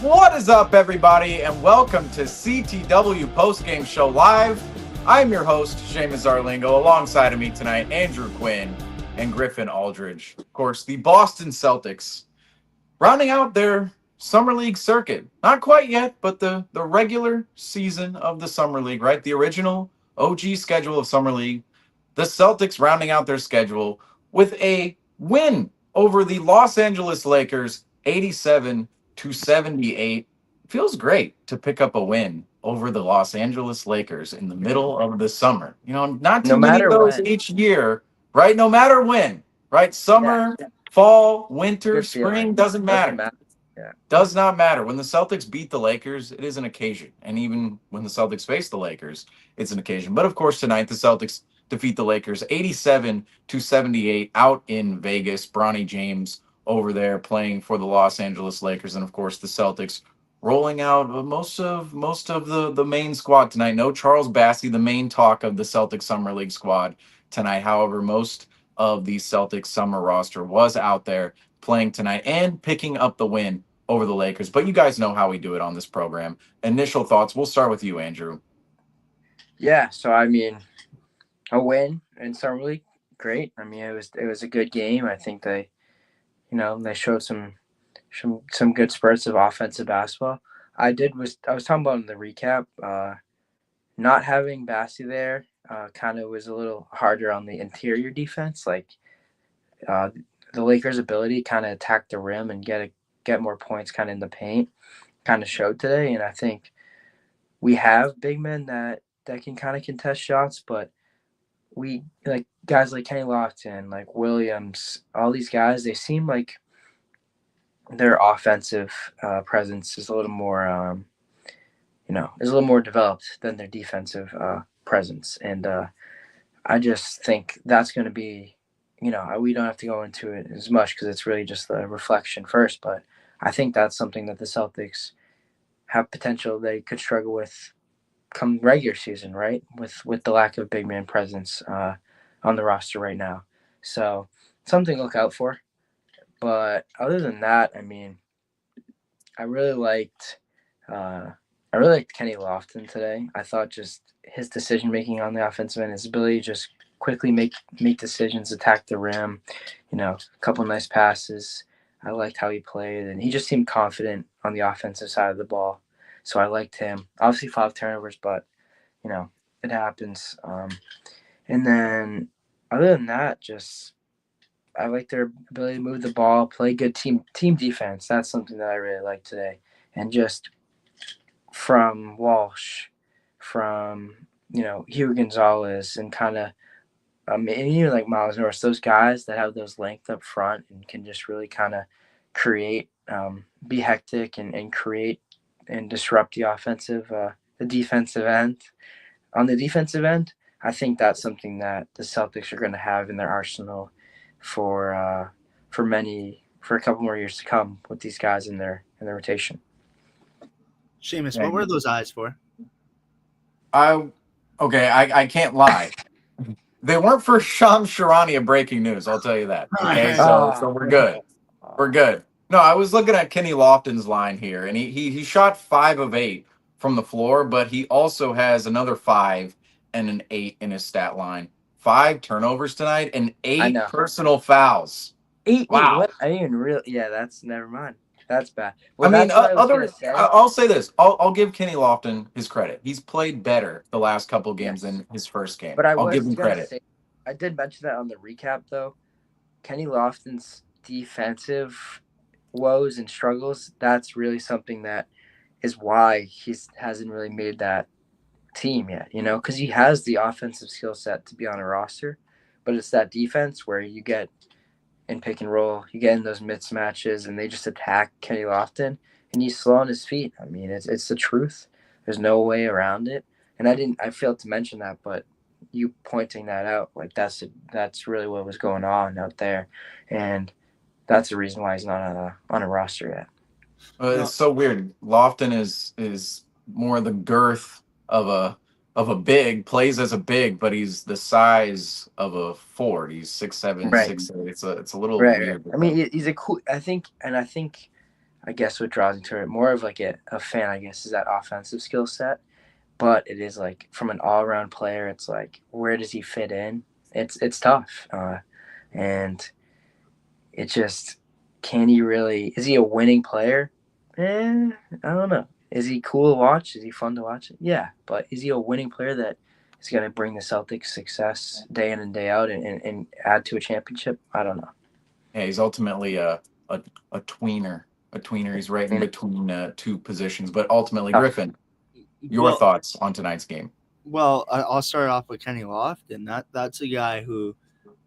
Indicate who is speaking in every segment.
Speaker 1: What is up, everybody, and welcome to CTW Postgame Show Live. I'm your host, Seamus Zarlingo. Alongside of me tonight, Andrew Quinn and Griffin Aldridge. Of course, the Boston Celtics rounding out their Summer League circuit. Not quite yet, but the regular season of the Summer League, right? The original OG schedule of Summer League. The Celtics rounding out their schedule with a win over the Los Angeles Lakers, 87-78. Feels great to pick up a win over the Los Angeles Lakers in the middle of the summer. You know, not too
Speaker 2: No
Speaker 1: many of
Speaker 2: matter
Speaker 1: those
Speaker 2: when.
Speaker 1: each year, right? No matter when, right?
Speaker 2: Yeah,
Speaker 1: Summer, fall, winter,
Speaker 2: good feeling.
Speaker 1: spring, doesn't
Speaker 2: Doesn't
Speaker 1: matter.
Speaker 2: matter. Yeah.
Speaker 1: Does not matter. When the Celtics beat the Lakers, it is an occasion. And even when the Celtics face the Lakers, it's an occasion. But of course, tonight, the Celtics defeat the Lakers 87-78 out in Vegas. Bronny James over there playing for the Los Angeles Lakers. And of course, the Celtics rolling out most of the main squad tonight. No Charles Bassey, the main talk of the Celtics Summer League squad tonight. However, most of the Celtics summer roster was out there playing tonight and picking up the win over the Lakers. But you guys know how we do it on this program. Initial thoughts. We'll start with you, Andrew.
Speaker 2: Yeah. So a win in summer league, great. It was a good game. I think they showed some good spurts of offensive basketball. I was talking about in the recap. Not having Bassi there kind of was a little harder on the interior defense. Uh, the Lakers' ability kind of attack the rim and get more points kind of in the paint kind of showed today, and I think we have big men that can kind of contest shots, but we like guys like Kenny Lofton, like Williams, all these guys. They seem like their offensive presence is a little more, is a little more developed than their defensive presence, and I just think that's going to be, we don't have to go into it as much because it's really just the reflection first, but I think that's something that the Celtics have potential they could struggle with come regular season, right? With the lack of big man presence on the roster right now, so something to look out for. But other than that, I really liked uh, I really liked Kenny Lofton today. I thought just his decision making on the offensive end, his ability to just quickly make decisions, attack the rim, a couple nice passes. I liked how he played, and he just seemed confident on the offensive side of the ball. So I liked him. Obviously, 5 turnovers, but you know, it happens. And then other than that, just I like their ability to move the ball, play good team defense. That's something that I really like today. And just from Walsh, from Hugh Gonzalez, and kind of and even like Miles Norris, those guys that have those length up front and can just really kind of create, be hectic and create and disrupt the defensive end. On the defensive end, I think that's something that the Celtics are going to have in their arsenal for for a couple more years to come with these guys in their rotation.
Speaker 3: Seamus, what were those eyes for?
Speaker 1: I can't lie. They weren't for Shams Charania breaking news, I'll tell you that. Okay, so we're good. We're good. No, I was looking at Kenny Lofton's line here, and he shot 5 of 8 from the floor, but he also has another 5 and an 8 in his stat line. 5 turnovers tonight and 8 personal fouls. Wow.
Speaker 2: What? I didn't even really. Yeah, that's never mind. That's bad.
Speaker 1: I
Speaker 2: Well,
Speaker 1: mean,
Speaker 2: that's what I was gonna say.
Speaker 1: I'll say this. I'll give Kenny Lofton his credit. He's played better the last couple games
Speaker 2: Yes,
Speaker 1: than his first game.
Speaker 2: but I
Speaker 1: I'll give
Speaker 2: was
Speaker 1: him
Speaker 2: gonna
Speaker 1: credit.
Speaker 2: say I did mention that on the recap though. Kenny Lofton's defensive woes and struggles. That's really something that is why he hasn't really made that team yet. Because he has the offensive skill set to be on a roster, but it's that defense where you get in pick and roll, you get in those mismatches, and they just attack Kenny Lofton, and he's slow on his feet. I mean, it's the truth. There's no way around it. And I failed to mention that, but you pointing that out, like that's really what was going on out there, and that's the reason why he's not on a roster yet.
Speaker 1: It's so weird. Lofton is more the girth of a big, plays as a big, but he's the size of a forward. He's 6'7",
Speaker 2: Right.
Speaker 1: 6'8". It's a little
Speaker 2: Right.
Speaker 1: weird.
Speaker 2: I mean, he's a cool. I think I guess what draws me to it more of like a fan, I guess, is that offensive skill set. But it is like from an all around player, it's like where does he fit in? It's tough, and it just can he really? Is he a winning player? I don't know. Is he cool to watch? Is he fun to watch? Yeah, but is he a winning player that is going to bring the Celtics success day in and day out and add to a championship? I don't know.
Speaker 1: Yeah, he's ultimately a tweener. A tweener. He's right in between two positions. But ultimately, Griffin, your thoughts on tonight's game?
Speaker 3: Well, I'll start off with Kenny Lofton. That's a guy who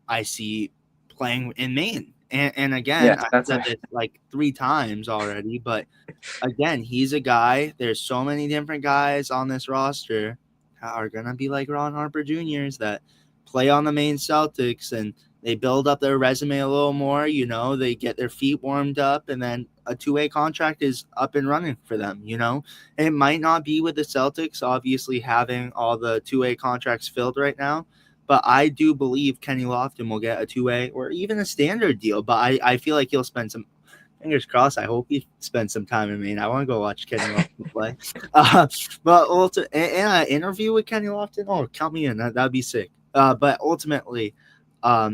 Speaker 3: I see playing in Maine. And again,
Speaker 2: Yeah,
Speaker 3: I've said this like 3 times already, but again, he's a guy. There's so many different guys on this roster that are going to be like Ron Harper Jr.'s that play on the Maine Celtics, and they build up their resume a little more. You know, they get their feet warmed up, and then a 2-way contract is up and running for them, you know. And it might not be with the Celtics, obviously, having all the 2-way contracts filled right now. But I do believe Kenny Lofton will get a 2-way or even a standard deal. But I feel like he'll spend some, fingers crossed, I hope he spends some time in Maine. I want to go watch Kenny Lofton play. But also, and an interview with Kenny Lofton, oh, count me in. That'd be sick. But ultimately, a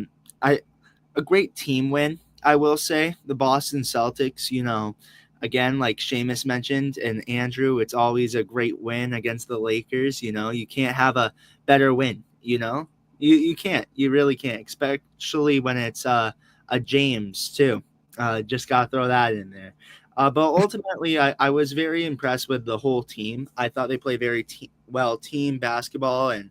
Speaker 3: great team win, I will say. The Boston Celtics, you know, again, like Seamus mentioned and Andrew, it's always a great win against the Lakers. You know, you can't have a better win, you know. You can't. You really can't, especially when it's a James, too. Just got to throw that in there. But ultimately, I was very impressed with the whole team. I thought they played very well team basketball, and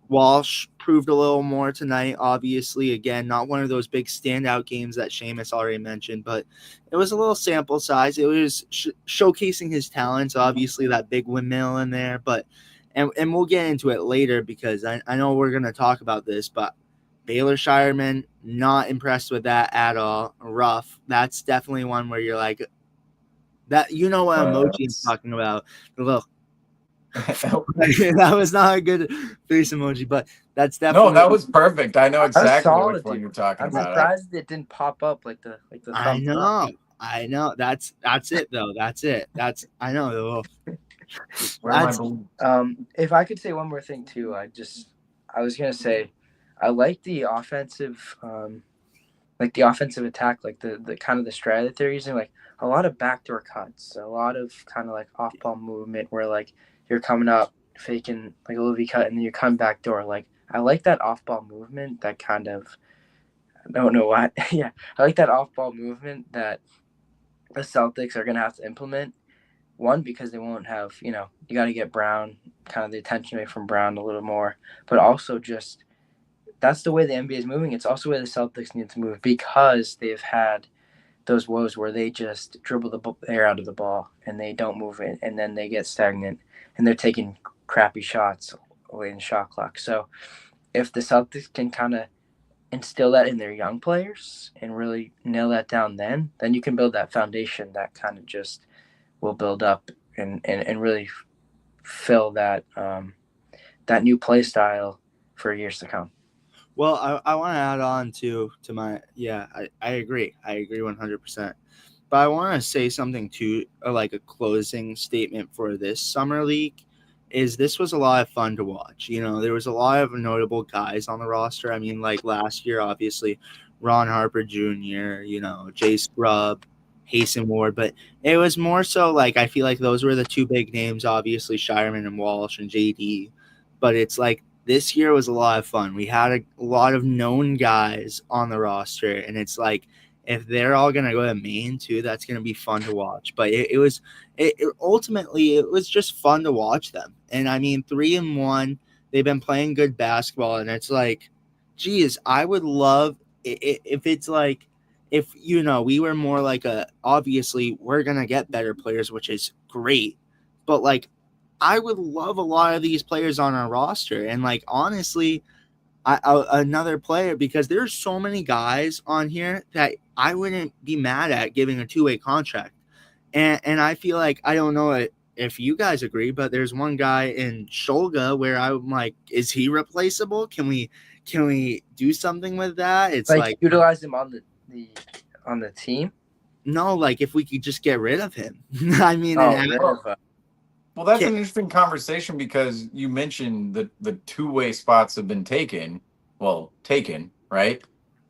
Speaker 3: Walsh proved a little more tonight. Obviously, again, not one of those big standout games that Seamus already mentioned, but it was a little sample size. It was showcasing his talents. Obviously, that big windmill in there, but and we'll get into it later because I know we're going to talk about this, but Baylor Shireman, not impressed with that at all. Rough. That's definitely one where you're like, that, you know what emoji I'm talking about. The little that was not a good face emoji, but that's definitely
Speaker 1: No, that was perfect. I know exactly
Speaker 2: solid,
Speaker 1: which one
Speaker 2: dude.
Speaker 1: you're talking
Speaker 2: I'm
Speaker 1: about.
Speaker 2: surprised it didn't pop up like the thumbs up.
Speaker 3: I know. That's it though. That's it. I know.
Speaker 1: Where am I balloons?
Speaker 2: If I could say one more thing too, I was gonna say I like the offensive the offensive attack, like the kind of the strategy that they're using, like a lot of backdoor cuts, a lot of kind of like off ball movement where like you're coming up faking like a little V cut and then you come back door. Like I like that off ball movement, that kind of, I don't know why. Yeah, I like that off ball movement that the Celtics are gonna have to implement. One, because they won't have, you got to get Brown, kind of the attention away from Brown a little more, but also just that's the way the NBA is moving. It's also the way the Celtics need to move because they've had those woes where they just dribble the air out of the ball and they don't move it, and then they get stagnant and they're taking crappy shots away in the shot clock. So if the Celtics can kind of instill that in their young players and really nail that down, then you can build that foundation that kind of just will build up and really fill that that new play style for years to come.
Speaker 3: Well, I want to add on to my, I agree. I agree 100%. But I want to say something too, like a closing statement for this summer league. Is this was a lot of fun to watch. You know, there was a lot of notable guys on the roster. I mean, like last year, obviously, Ron Harper Jr., you know, Jay Scrubb, Hasten Ward. But it was more so like I feel like those were the two big names, obviously, Shireman and Walsh and JD. But it's like this year was a lot of fun. We had a lot of known guys on the roster, and it's like if they're all going to go to Maine too, that's going to be fun to watch. But ultimately it was just fun to watch them. And I mean, 3-1, they've been playing good basketball, and it's like, geez, I would love if it's like, if, you know, we were more like obviously we're going to get better players, which is great. But like, I would love a lot of these players on our roster. And like, honestly, another player, because there's so many guys on here that I wouldn't be mad at giving a 2-way contract. And I feel like, I don't know if you guys agree, but there's one guy in Shulga where I'm like, is he replaceable? Can we do something with that? It's like
Speaker 2: utilize him on the team.
Speaker 3: No, like if we could just get rid of him. I mean,
Speaker 2: Oh,
Speaker 3: and
Speaker 2: rid
Speaker 1: Well,
Speaker 2: of
Speaker 1: well, that's
Speaker 3: Ki-
Speaker 1: an interesting conversation because you mentioned that the two-way spots have been taken. Well, taken, right?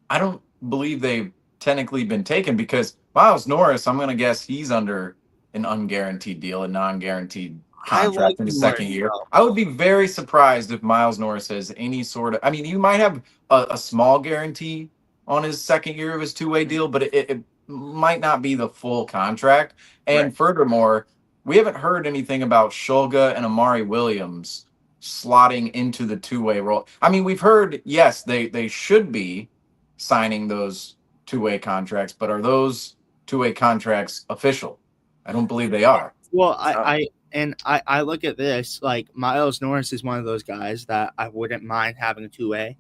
Speaker 1: I don't believe they've technically been taken because Miles Norris, I'm going to guess he's under an unguaranteed deal, a non-guaranteed
Speaker 3: I like
Speaker 1: contract in his second
Speaker 3: Norris
Speaker 1: year.
Speaker 3: though.
Speaker 1: I would be very surprised if Miles Norris has any sort of. I mean, you might have a small guarantee on his second year of his two-way deal, but it might not be the full contract.
Speaker 2: right.
Speaker 1: And furthermore, we haven't heard anything about Shulga and Amari Williams slotting into the two-way role. I mean, we've heard yes, they should be signing those two-way contracts, but are those two-way contracts official? I don't believe they are.
Speaker 3: Well,
Speaker 2: Oh,
Speaker 3: I look at this like Miles Norris is one of those guys that I wouldn't mind having a two-way.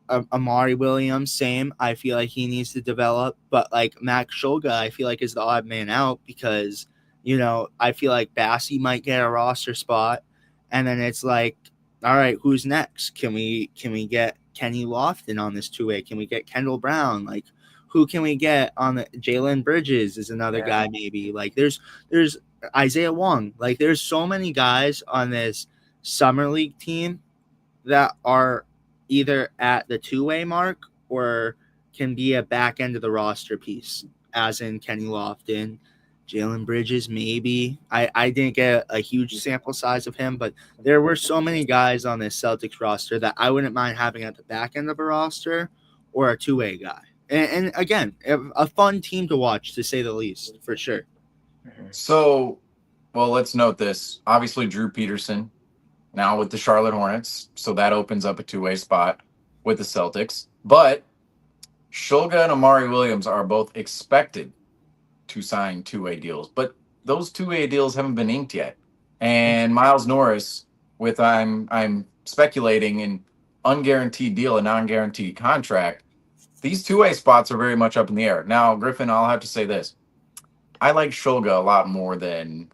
Speaker 3: Amari Williams, same. I feel like he needs to develop, but like Max Shulga, I feel like is the odd man out because I feel like Bassie might get a roster spot, and then it's like, all right, who's next? Can we get Kenny Lofton on this two-way? Can we get Kendall Brown? Like, who can we get on the Jalen Bridges is another
Speaker 2: yeah.
Speaker 3: guy maybe. Like, there's Isaiah Wong. Like, there's so many guys on this summer league team that are either at the two-way mark or can be a back end of the roster piece, as in Kenny Lofton, Jalen Bridges, maybe. I didn't get a huge sample size of him, but there were so many guys on this Celtics roster that I wouldn't mind having at the back end of a roster or a two-way guy. And again, a fun team to watch, to say the least, for sure.
Speaker 2: Mhm.
Speaker 1: So, well, let's note this. Obviously, Drew Peterson now with the Charlotte Hornets, so that opens up a two-way spot with the Celtics. But Shulga and Amari Williams are both expected to sign two-way deals, but those two-way deals haven't been inked yet. And Miles Norris, with I'm speculating an unguaranteed deal, a non-guaranteed contract. These two-way spots are very much up in the air. Now, Griffin, I'll have to say this: I like Shulga a lot more than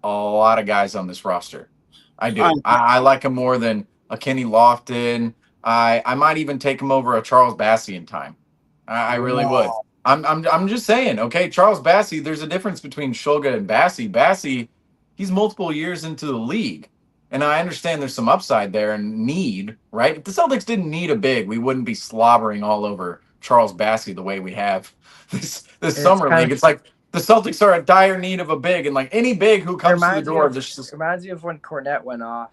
Speaker 1: a lot of guys on this roster. I
Speaker 3: I,
Speaker 1: do. I like him more than a Kenny Lofton. I might even take him over a Charles Bassey in time. I really would. I'm just saying, okay, Charles Bassey, there's a difference between Shulga and Bassey. Bassey, he's multiple years into the league. And I understand there's some upside there and need, right? If the Celtics didn't need a big, we wouldn't be slobbering all over Charles Bassey the way we have this
Speaker 2: It's
Speaker 1: summer
Speaker 2: kind
Speaker 1: league.
Speaker 2: of
Speaker 1: It's like the Celtics are in dire need of a big, and like any big who
Speaker 2: it
Speaker 1: comes to the
Speaker 2: reminds me
Speaker 1: door,
Speaker 2: of
Speaker 1: just
Speaker 2: when Cornette went off,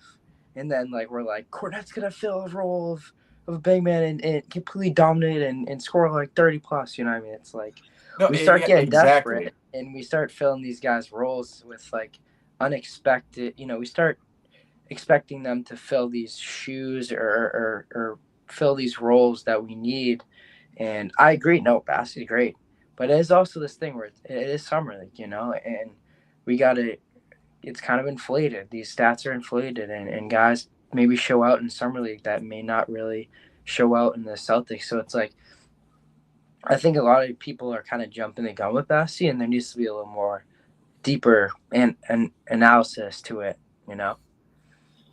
Speaker 2: and then like we're like Cornette's gonna fill a role of a big man and completely dominate and score like 30 plus. You know what I mean? It's like
Speaker 1: no,
Speaker 2: we start
Speaker 1: yeah,
Speaker 2: getting
Speaker 1: exactly.
Speaker 2: desperate and we start filling these guys' roles with like unexpected. We start expecting them to fill these shoes or fill these roles that we need. And I agree. No, Bassey's great, but it is also this thing where it is summer league, and we got to. It's kind of inflated. These stats are inflated, and guys maybe show out in summer league that may not really show out in the Celtics. So it's like I think a lot of people are kind of jumping the gun with Bassey, and there needs to be a little more deeper and analysis to it. You know.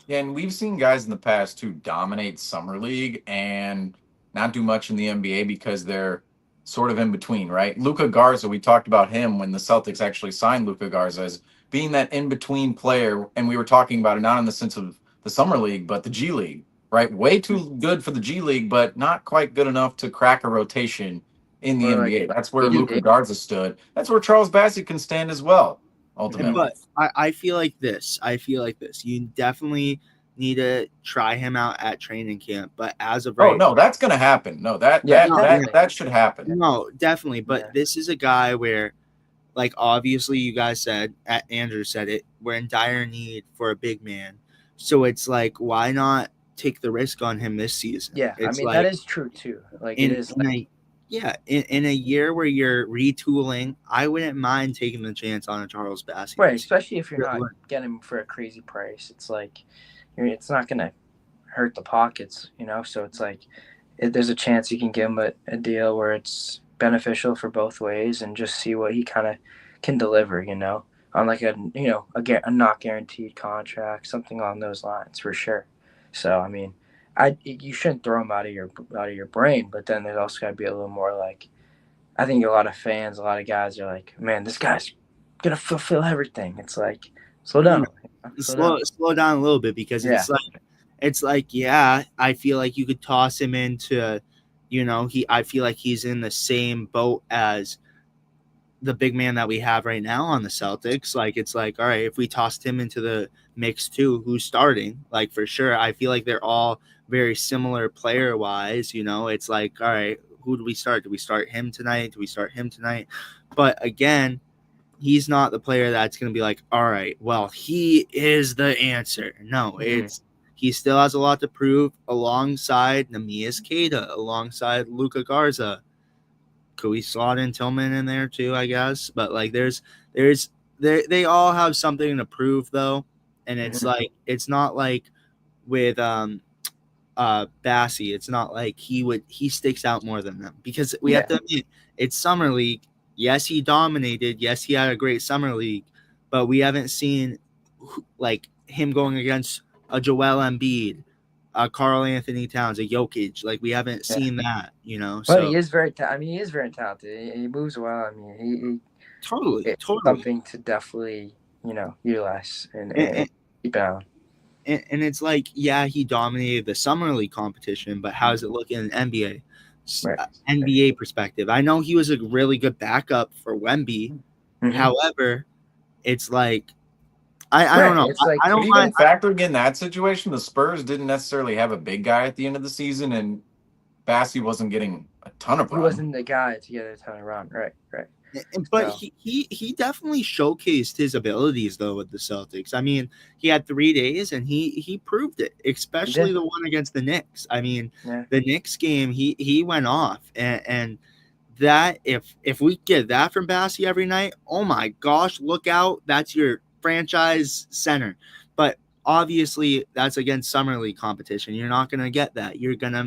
Speaker 1: Yeah, and we've seen guys in the past who dominate summer league and not do much in the NBA because they're sort of in between, right? Luca Garza, we talked about him when the Celtics actually signed Luca Garza as being that in between player, and we were talking about it not in the sense of the summer league, but the G League, right? Way too good for the G League, but not quite good enough to crack a rotation in the
Speaker 2: Or like
Speaker 1: NBA. That's where
Speaker 2: Ethan
Speaker 1: Luca
Speaker 2: Davis.
Speaker 1: Garza stood. That's where Charles Bassey can stand as well,
Speaker 2: Mhm.
Speaker 1: ultimately.
Speaker 3: But I feel like this. I feel like this. You definitely need to try him out at training camp. But as of
Speaker 1: Oh
Speaker 3: right,
Speaker 1: no, that's gonna happen. No, that
Speaker 2: Yeah,
Speaker 1: that
Speaker 3: no,
Speaker 1: that
Speaker 2: definitely.
Speaker 1: that should happen.
Speaker 3: no, definitely.
Speaker 2: Yeah.
Speaker 3: But this is a guy where, like, obviously, you guys said, Andrew said it. We're in dire need for a big man. So it's like, why not take the risk on him this season?
Speaker 2: Yeah, I
Speaker 3: It's
Speaker 2: mean that
Speaker 3: like
Speaker 2: is true too. Like it
Speaker 3: in
Speaker 2: is
Speaker 3: in a yeah, in a year where you're retooling, I wouldn't mind taking the chance on a Charles Bassey
Speaker 2: right,
Speaker 3: this year.
Speaker 2: especially if you're not getting him for a crazy price. It's like it's not gonna hurt the pockets, So it's like there's a chance you can give him a deal where it's beneficial for both ways and just see what he kind of can deliver, on like a not guaranteed contract, something along those lines for sure. So I mean, you shouldn't throw him out of your brain, but then there's also got to be a little more like I think a lot of fans, a lot of guys are like, man, this guy's gonna fulfill everything. It's like, slow
Speaker 3: No,
Speaker 2: down, slow down.
Speaker 3: slow down a little bit because
Speaker 2: Yeah,
Speaker 3: it's like yeah, I feel like you could toss him into, I feel like he's in the same boat as the big man that we have right now on the Celtics. Like it's like, all right, if we tossed him into the mix too, who's starting? Like for sure, I feel like they're all very similar player wise. It's like, all right, who do we start? Do we start him tonight? Do we start him tonight? But again, he's not the player that's going to be like, all right, well, he is the answer. No, it's he still has a lot to prove alongside Namias Keita, alongside Luka Garza. Could we slot in Tillman in there too? I guess, but like, they all have something to prove though, and it's like it's not like with Bassey, it's not like he sticks out more than them because we have to admit it's summer league. Yes, he dominated. Yes, he had a great summer league, but we haven't seen like him going against a Joel Embiid, a Carl Anthony Towns, a Jokic. Like we haven't seen that,
Speaker 2: but
Speaker 3: So
Speaker 2: he is very. I mean, he is very talented. He moves well. I mean,
Speaker 3: totally,
Speaker 2: it's
Speaker 3: totally.
Speaker 2: something to definitely utilize and
Speaker 3: And,
Speaker 2: keep an eye on.
Speaker 3: and it's like, yeah, he dominated the summer league competition, but how does it look in NBA?
Speaker 2: Right.
Speaker 3: NBA perspective? I know he was a really good backup for Wemby. However, it's like I don't know.
Speaker 2: It's like,
Speaker 3: I
Speaker 1: But
Speaker 3: don't
Speaker 1: even
Speaker 3: mind.
Speaker 1: factoring in that situation, the Spurs didn't necessarily have a big guy at the end of the season, and Bassey wasn't getting a ton of
Speaker 2: he
Speaker 1: run.
Speaker 2: wasn't the guy to get a ton of run. Right.
Speaker 3: But
Speaker 2: So,
Speaker 3: he definitely showcased his abilities though with the Celtics. I mean, he had 3 days and he proved it, especially the one against the Knicks. I mean, the Knicks game he went off, and that if we get that from Bassey every night, oh my gosh, look out! That's your franchise center. But obviously, that's against summer league competition. You're not gonna get that. You're gonna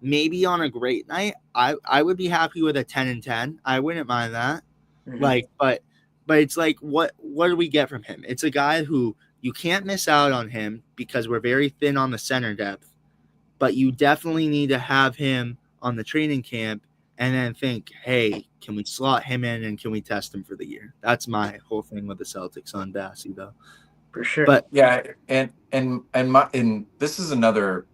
Speaker 3: maybe on a great night, I would be happy with a 10-10. I wouldn't mind that. Like, but it's like, what do we get from him? It's a guy who you can't miss out on him because we're very thin on the center depth, but you definitely need to have him on the training camp and then think, hey, can we slot him in and can we test him for the year? That's my whole thing with the Celtics on Bassey though.
Speaker 2: for sure.
Speaker 3: But
Speaker 1: yeah, and this is another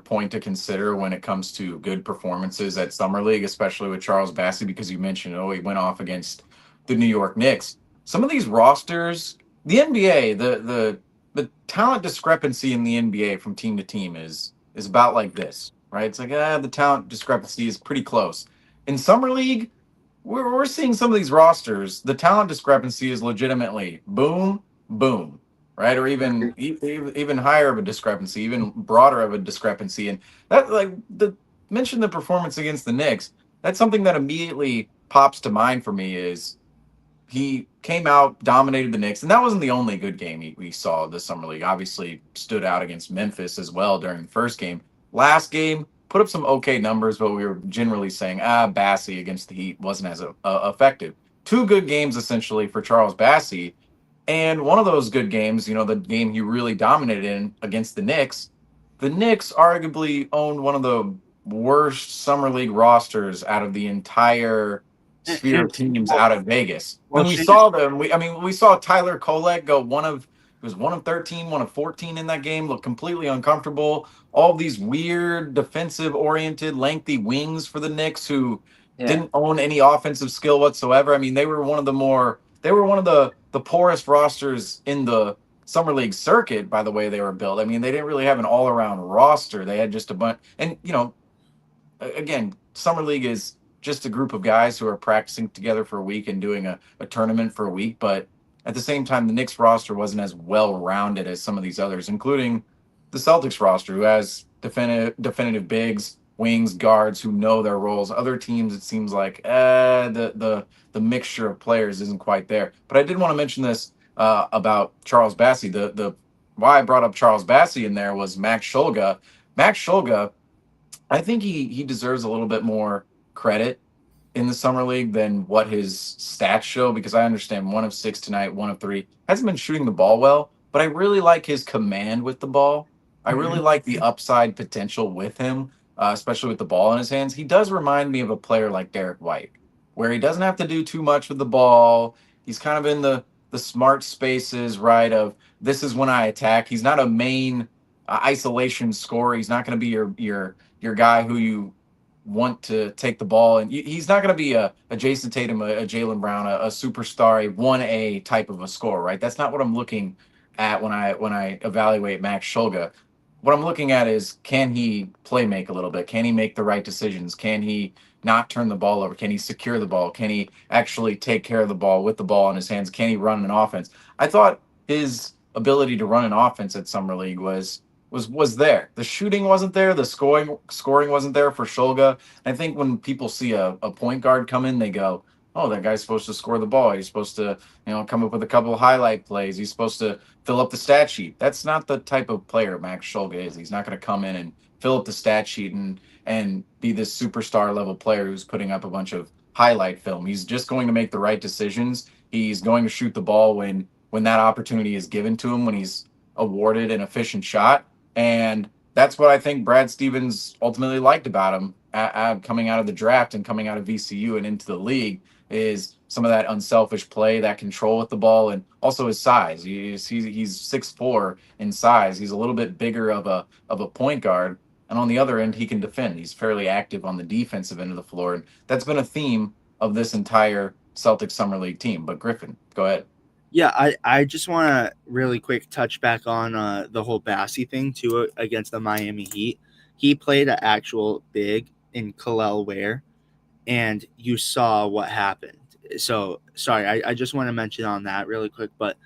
Speaker 1: point to consider when it comes to good performances at summer league, especially with Charles Bassey, because you mentioned, he went off against the New York Knicks. Some of these rosters, the NBA, the talent discrepancy in the NBA from team to team is about like this, right? It's like the talent discrepancy is pretty close. In summer league, we're seeing some of these rosters, the talent discrepancy is legitimately boom, boom, right? Or even higher of a discrepancy, even broader of a discrepancy. And that, like, mention the performance against the Knicks. That's something that immediately pops to mind for me. Is he came out, dominated the Knicks, and that wasn't the only good game we saw this summer league. Obviously, stood out against Memphis as well during the first game. Last game, put up some okay numbers, but we were generally saying, Bassey against the Heat wasn't as effective. 2 good games essentially for Charles Bassey, and one of those good games, the game he really dominated in against the Knicks. The Knicks arguably owned one of the worst summer league rosters out of the entire sphere of teams out of Vegas. When we saw them, we saw Tyler Kolek go one of 13, one of 14 in that game, look completely uncomfortable. All these weird defensive oriented, lengthy wings for the Knicks who didn't own any offensive skill whatsoever. I mean, they were one of the poorest rosters in the summer league circuit by the way they were built. I mean, they didn't really have an all around roster. They had just a bunch, and again, summer league is just a group of guys who are practicing together for a week and doing a tournament for a week. But at the same time, the Knicks roster wasn't as well rounded as some of these others, including the Celtics roster, who has definitive bigs, wings, guards who know their roles. Other teams, it seems like the mixture of players isn't quite there. But I did want to mention this about Charles Bassey. The why I brought up Charles Bassey in there was Max Shulga. Max Shulga, I think he deserves a little bit more credit in the summer league than what his stats show, because I understand 1 of 6 tonight, 1 of 3, hasn't been shooting the ball well, but I really like his command with the ball. I really like the upside potential with him. especially with the ball in his hands. He does remind me of a player like Derek White, where he doesn't have to do too much with the ball. He's kind of in the smart spaces, right? Of this is when I attack. He's not a main isolation scorer. He's not going to be your guy who you want to take the ball, and he's not going to be a Jason Tatum, a Jaylen Brown, a superstar, a 1A type of a scorer, right? That's not what I'm looking at when I evaluate Max Shulga. What I'm looking at is, can he play make a little bit? Can he make the right decisions? Can he not turn the ball over? Can he secure the ball? Can he actually take care of the ball with the ball in his hands? Can he run an offense? I thought his ability to run an offense at Summer League was there. The shooting wasn't there. The scoring wasn't there for Shulga. I think when people see a point guard come in, they go, "Oh, that guy's supposed to score the ball. He's supposed to, come up with a couple of highlight plays. He's supposed to fill up the stat sheet." That's not the type of player Max Shulga is. He's not going to come in and fill up the stat sheet and be this superstar level player who's putting up a bunch of highlight film. He's just going to make the right decisions. He's going to shoot the ball when that opportunity is given to him, when he's awarded an efficient shot. And that's what I think Brad Stevens ultimately liked about him coming out of the draft and coming out of VCU and into the league, is some of that unselfish play, that control with the ball, and also his size. He's 6'4" in size. He's a little bit bigger of a point guard. And on the other end, he can defend. He's fairly active on the defensive end of the floor. And that's been a theme of this entire Celtics Summer League team. But Griffin, go ahead.
Speaker 3: Yeah, I just want to really quick touch back on the whole Bassey thing too against the Miami Heat. He played an actual big in Kalel Ware, and you saw what happened. So sorry, I just want to mention on that really quick, but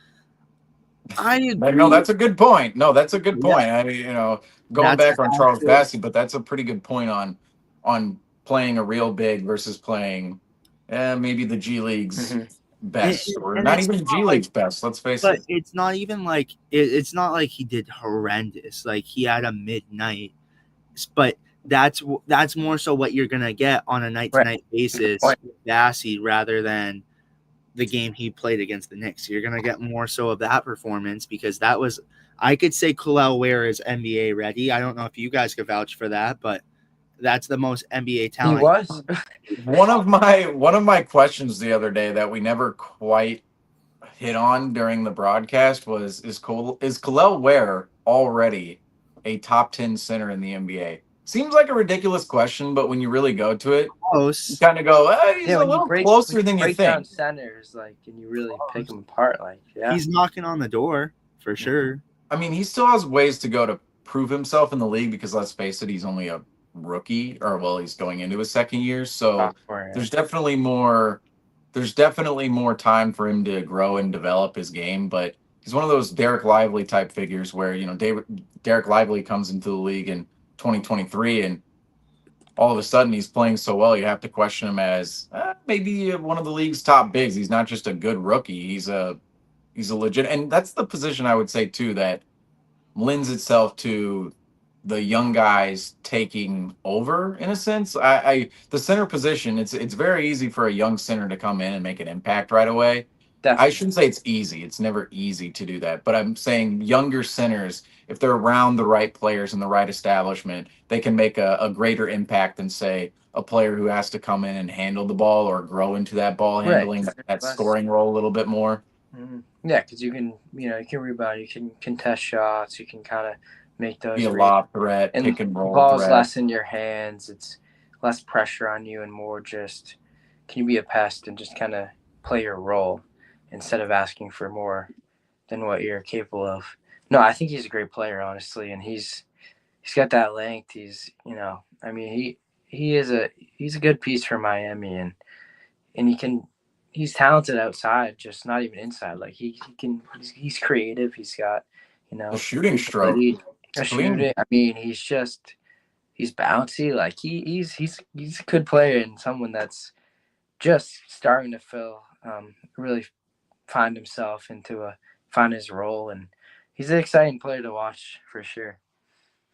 Speaker 3: I agree.
Speaker 1: No, that's a good point. No, that's a good point. Going
Speaker 3: That's
Speaker 1: back on Charles
Speaker 3: actual-
Speaker 1: Bassey, but that's a pretty good point on playing a real big versus playing maybe the G League's best, or
Speaker 3: and
Speaker 1: not
Speaker 3: it's
Speaker 1: even the G
Speaker 3: not
Speaker 1: League's best. Let's face
Speaker 3: But
Speaker 1: it.
Speaker 3: it's not even like it's not like he did horrendous. Like he had a midnight, but that's more so what you're gonna get on a night to night basis with Bassey rather than the game he played against the Knicks. You're gonna get more so of that performance because that was, I could say Kalel Ware is NBA ready. I don't know if you guys could vouch for that, but that's the most NBA talent.
Speaker 2: He was.
Speaker 1: One of my questions the other day that we never quite hit on during the broadcast was, is Kalel Ware already a top 10 center in the NBA? Seems like a ridiculous question, but when you really go to it, you
Speaker 3: Close.
Speaker 1: kind of go, he's a little closer than you
Speaker 2: break down
Speaker 1: think.
Speaker 2: centers, like, and you really pick them apart, like, yeah.
Speaker 3: He's knocking on the door for sure.
Speaker 1: I mean, he still has ways to go to prove himself in the league because, let's face it, he's only a rookie, or well, he's going into his second year. So there's definitely more time for him to grow and develop his game. But he's one of those Derek Lively type figures where, Derek Lively comes into the league in 2023 and all of a sudden he's playing so well, you have to question him as maybe one of the league's top bigs. He's not just a good rookie. He's a legit, and that's the position I would say too that lends itself to the young guys taking over in a sense. The center position, it's very easy for a young center to come in and make an impact right away.
Speaker 2: Definitely.
Speaker 1: I shouldn't say it's easy. It's never easy to do that. But I'm saying younger centers, if they're around the right players in the right establishment, they can make a greater impact than, say, a player who has to come in and handle the ball or grow into that ball handling, that scoring role a little bit more.
Speaker 2: Mm-hmm. Yeah, because you can rebound, you can contest shots, you can kind of make those.
Speaker 1: Be a lob threat,
Speaker 2: and
Speaker 1: pick and roll.
Speaker 2: The ball's
Speaker 1: threat.
Speaker 2: less in your hands. It's less pressure on you and more just, can you be a pest and just kind of play your role instead of asking for more than what you're capable of. No, I think he's a great player, honestly, and he's got that length. He's, he's a good piece for Miami, and he's talented outside, just not even inside. Like he's creative. He's got,
Speaker 1: a shooting stroke.
Speaker 2: Shooting. I mean, he's bouncy. Like he's a good player and someone that's just starting to really find himself find his role, and he's an exciting player to watch for sure.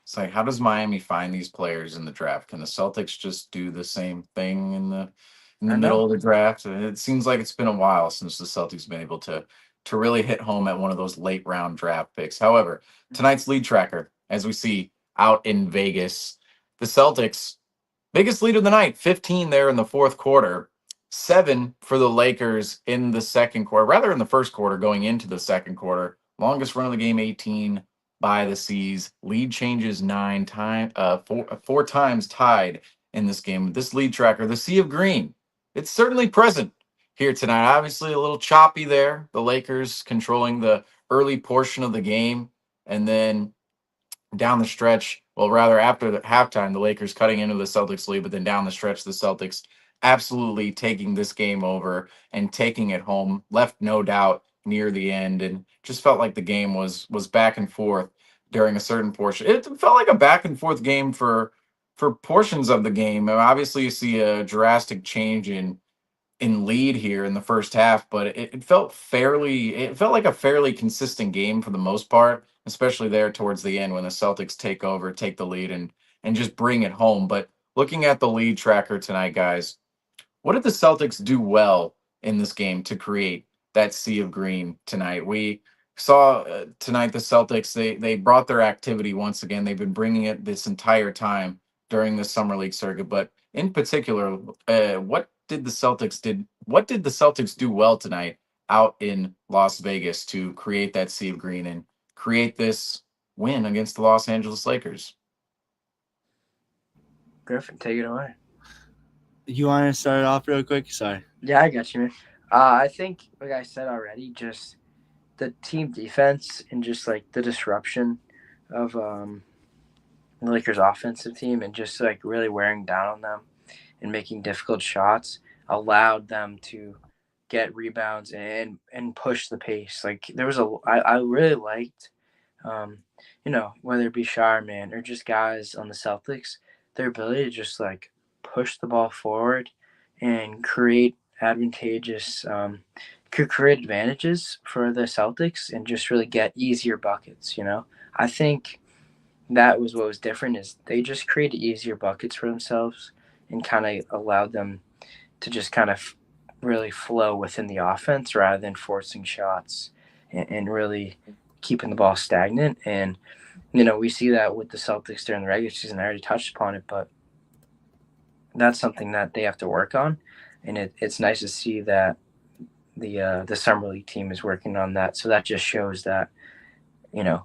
Speaker 1: It's like, how does Miami find these players in the draft? Can the Celtics just do the same thing in the middle of the draft? It seems like it's been a while since the Celtics have been able to really hit home at one of those late round draft picks. However, tonight's lead tracker, as we see out in Vegas, the Celtics, biggest lead of the night, 15 there in the fourth quarter, 7 for the Lakers in the second quarter, rather in the first quarter going into the second quarter. Longest run of the game, 18 by the Seas. Lead changes 4 times tied in this game. This lead tracker, the Sea of Green, it's certainly present here tonight. Obviously, a little choppy there. The Lakers controlling the early portion of the game, and then down the stretch, well, rather after the halftime, the Lakers cutting into the Celtics lead, but then down the stretch, the Celtics absolutely taking this game over and taking it home. Left no doubt near the end, and just felt like the game was back and forth during a certain portion. It felt like a back and forth game for portions of the game. And obviously, you see a drastic change in lead here in the first half, but it felt like a fairly consistent game for the most part, especially there towards the end when the Celtics take over, take the lead and just bring it home. But looking at the lead tracker tonight, guys, what did the Celtics do well in this game to create that sea of green tonight? We saw tonight the Celtics, they brought their activity once again. They've been bringing it this entire time during the summer league circuit, but in particular, what did the Celtics do well tonight out in Las Vegas to create that sea of green and create this win against the Los Angeles Lakers?
Speaker 2: Griffin, take it away.
Speaker 3: You want to start it off real quick? Sorry.
Speaker 2: Yeah, I got you, man. I think, like I said already, just the team defense and just like the disruption of the Lakers' offensive team and just like really wearing down on them and making difficult shots allowed them to get rebounds and push the pace. Like there was I really liked, whether it be Shireman or just guys on the Celtics, their ability to just like push the ball forward and could create advantages for the Celtics and just really get easier buckets. I think that was what was different is they just created easier buckets for themselves and kind of allowed them to just kind of really flow within the offense rather than forcing shots and really keeping the ball stagnant. And, we see that with the Celtics during the regular season. I already touched upon it, but that's something that they have to work on. And it's nice to see that the summer league team is working on that. So that just shows that,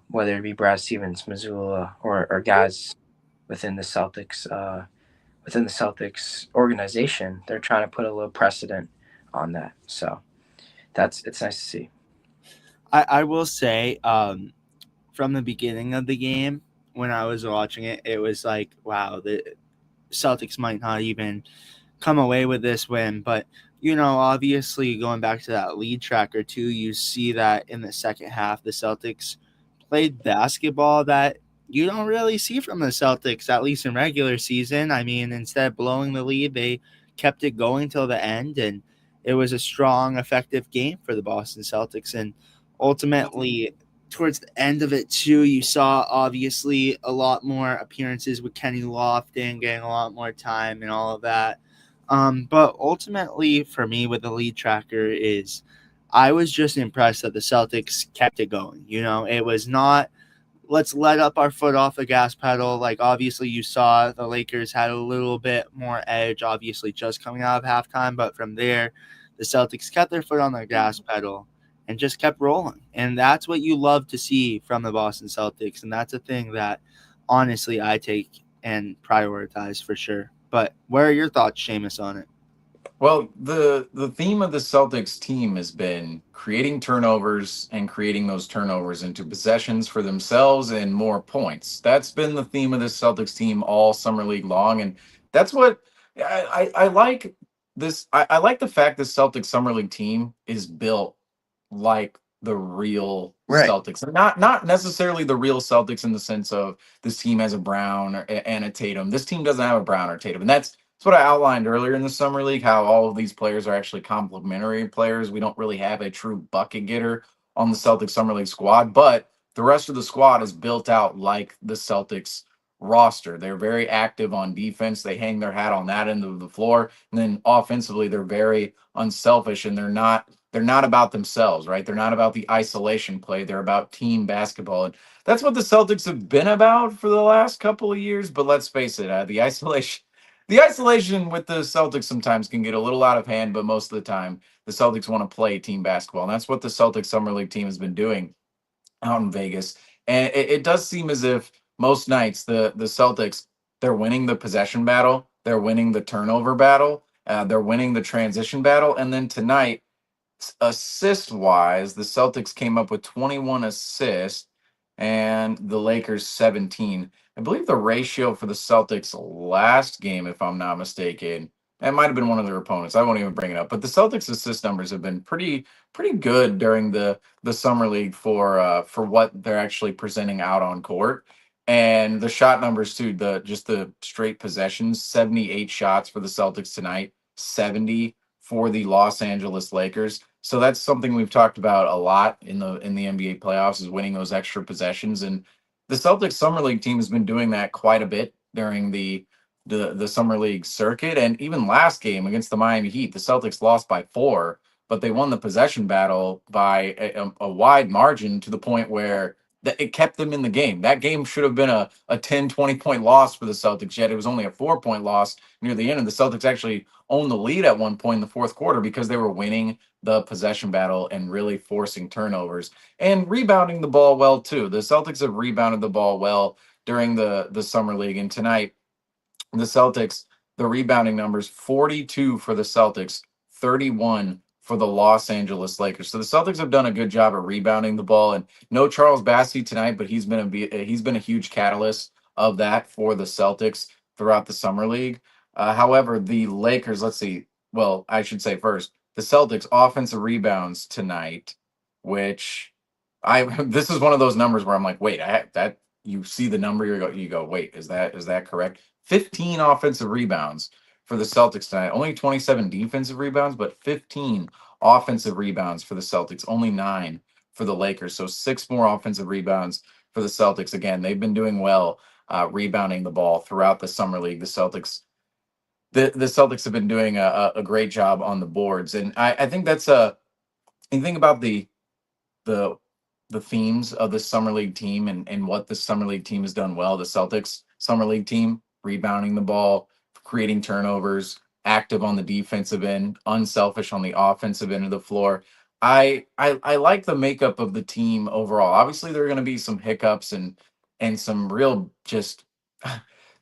Speaker 2: whether it be Brad Stevens, Missoula, or guys within the Celtics organization, they're trying to put a little precedent on that. So it's nice to see.
Speaker 3: I will say, from the beginning of the game, when I was watching it, it was like, wow, the Celtics might not even come away with this win. But, obviously going back to that lead tracker too, you see that in the second half, the Celtics played basketball that you don't really see from the Celtics, at least in regular season. I mean, instead of blowing the lead, they kept it going till the end, and it was a strong, effective game for the Boston Celtics. And ultimately, towards the end of it too, you saw obviously a lot more appearances with Kenny Lofton getting a lot more time and all of that. But ultimately, for me, with the lead tracker is I was just impressed that the Celtics kept it going. It was not, let's let up our foot off the gas pedal. Like, obviously, you saw the Lakers had a little bit more edge, obviously, just coming out of halftime. But from there, the Celtics kept their foot on the gas pedal and just kept rolling. And that's what you love to see from the Boston Celtics. And that's a thing that, honestly, I take and prioritize for sure. But what are your thoughts, Seamus, on it?
Speaker 1: Well, the theme of the Celtics team has been creating turnovers and creating those turnovers into possessions for themselves and more points. That's been the theme of the Celtics team all summer league long, and that's what I like. I like the fact the Celtics summer league team is built like the real
Speaker 2: Right.
Speaker 1: Celtics, not necessarily the real Celtics in the sense of this team has a Brown and a Tatum. This team doesn't have a Brown or Tatum, and that's what I outlined earlier in the summer league. How all of these players are actually complementary players. We don't really have a true bucket getter on the Celtics summer league squad, but the rest of the squad is built out like the Celtics roster. They're very active on defense. They hang their hat on that end of the floor, and then offensively, they're very unselfish and they're not they're not about themselves, right? They're not about the isolation play. They're about team basketball. And that's what the Celtics have been about for the last couple of years. But let's face it, the isolation with the Celtics sometimes can get a little out of hand, but most of the time the Celtics want to play team basketball. And that's what the Celtics Summer League team has been doing out in Vegas. And it does seem as if most nights the Celtics, they're winning the possession battle, they're winning the turnover battle, they're winning the transition battle. And then tonight, assist wise, the Celtics came up with 21 assists and the Lakers 17. I believe the ratio for the Celtics last game, if I'm not mistaken, it might have been one of their opponents. I won't even bring it up. But the Celtics assist numbers have been pretty good during the summer league for what they're actually presenting out on court. And the shot numbers too, the straight possessions, 78 shots for the Celtics tonight, 70 for the Los Angeles Lakers. So that's something we've talked about a lot in the NBA playoffs is winning those extra possessions. And the Celtics summer league team has been doing that quite a bit during the summer league circuit. And even last game against the Miami Heat, the Celtics lost by 4, but they won the possession battle by a wide margin to the point where it kept them in the game. That game should have been a 10, 20-point loss for the Celtics, yet it was only a 4-point loss near the end. And the Celtics actually owned the lead at one point in the fourth quarter because they were winning the possession battle and really forcing turnovers and rebounding the ball well too. The Celtics have rebounded the ball well during the summer league. And tonight, the Celtics, the rebounding numbers 42 for the Celtics, 31 for the Los Angeles Lakers. So the Celtics have done a good job of rebounding the ball. And no Charles Bassey tonight, but he's been a huge catalyst of that for the Celtics throughout the summer league. However, the Lakers, let's see. Well, I should say first, the Celtics offensive rebounds tonight, which I this is one of those numbers where I'm like, wait, that you see the number, you go, wait, is that correct? 15 offensive rebounds for the Celtics tonight. Only 27 defensive rebounds, but 15 offensive rebounds for the Celtics. Only 9 for the Lakers. So 6 more offensive rebounds for the Celtics. Again, they've been doing well rebounding the ball throughout the summer league. The Celtics have been doing a great job on the boards, and I think that's you think about the the themes of the summer league team and what the summer league team has done well. The Celtics summer league team rebounding the ball, creating turnovers, active on the defensive end, unselfish on the offensive end of the floor. I like the makeup of the team overall. Obviously, there are going to be some hiccups and some real just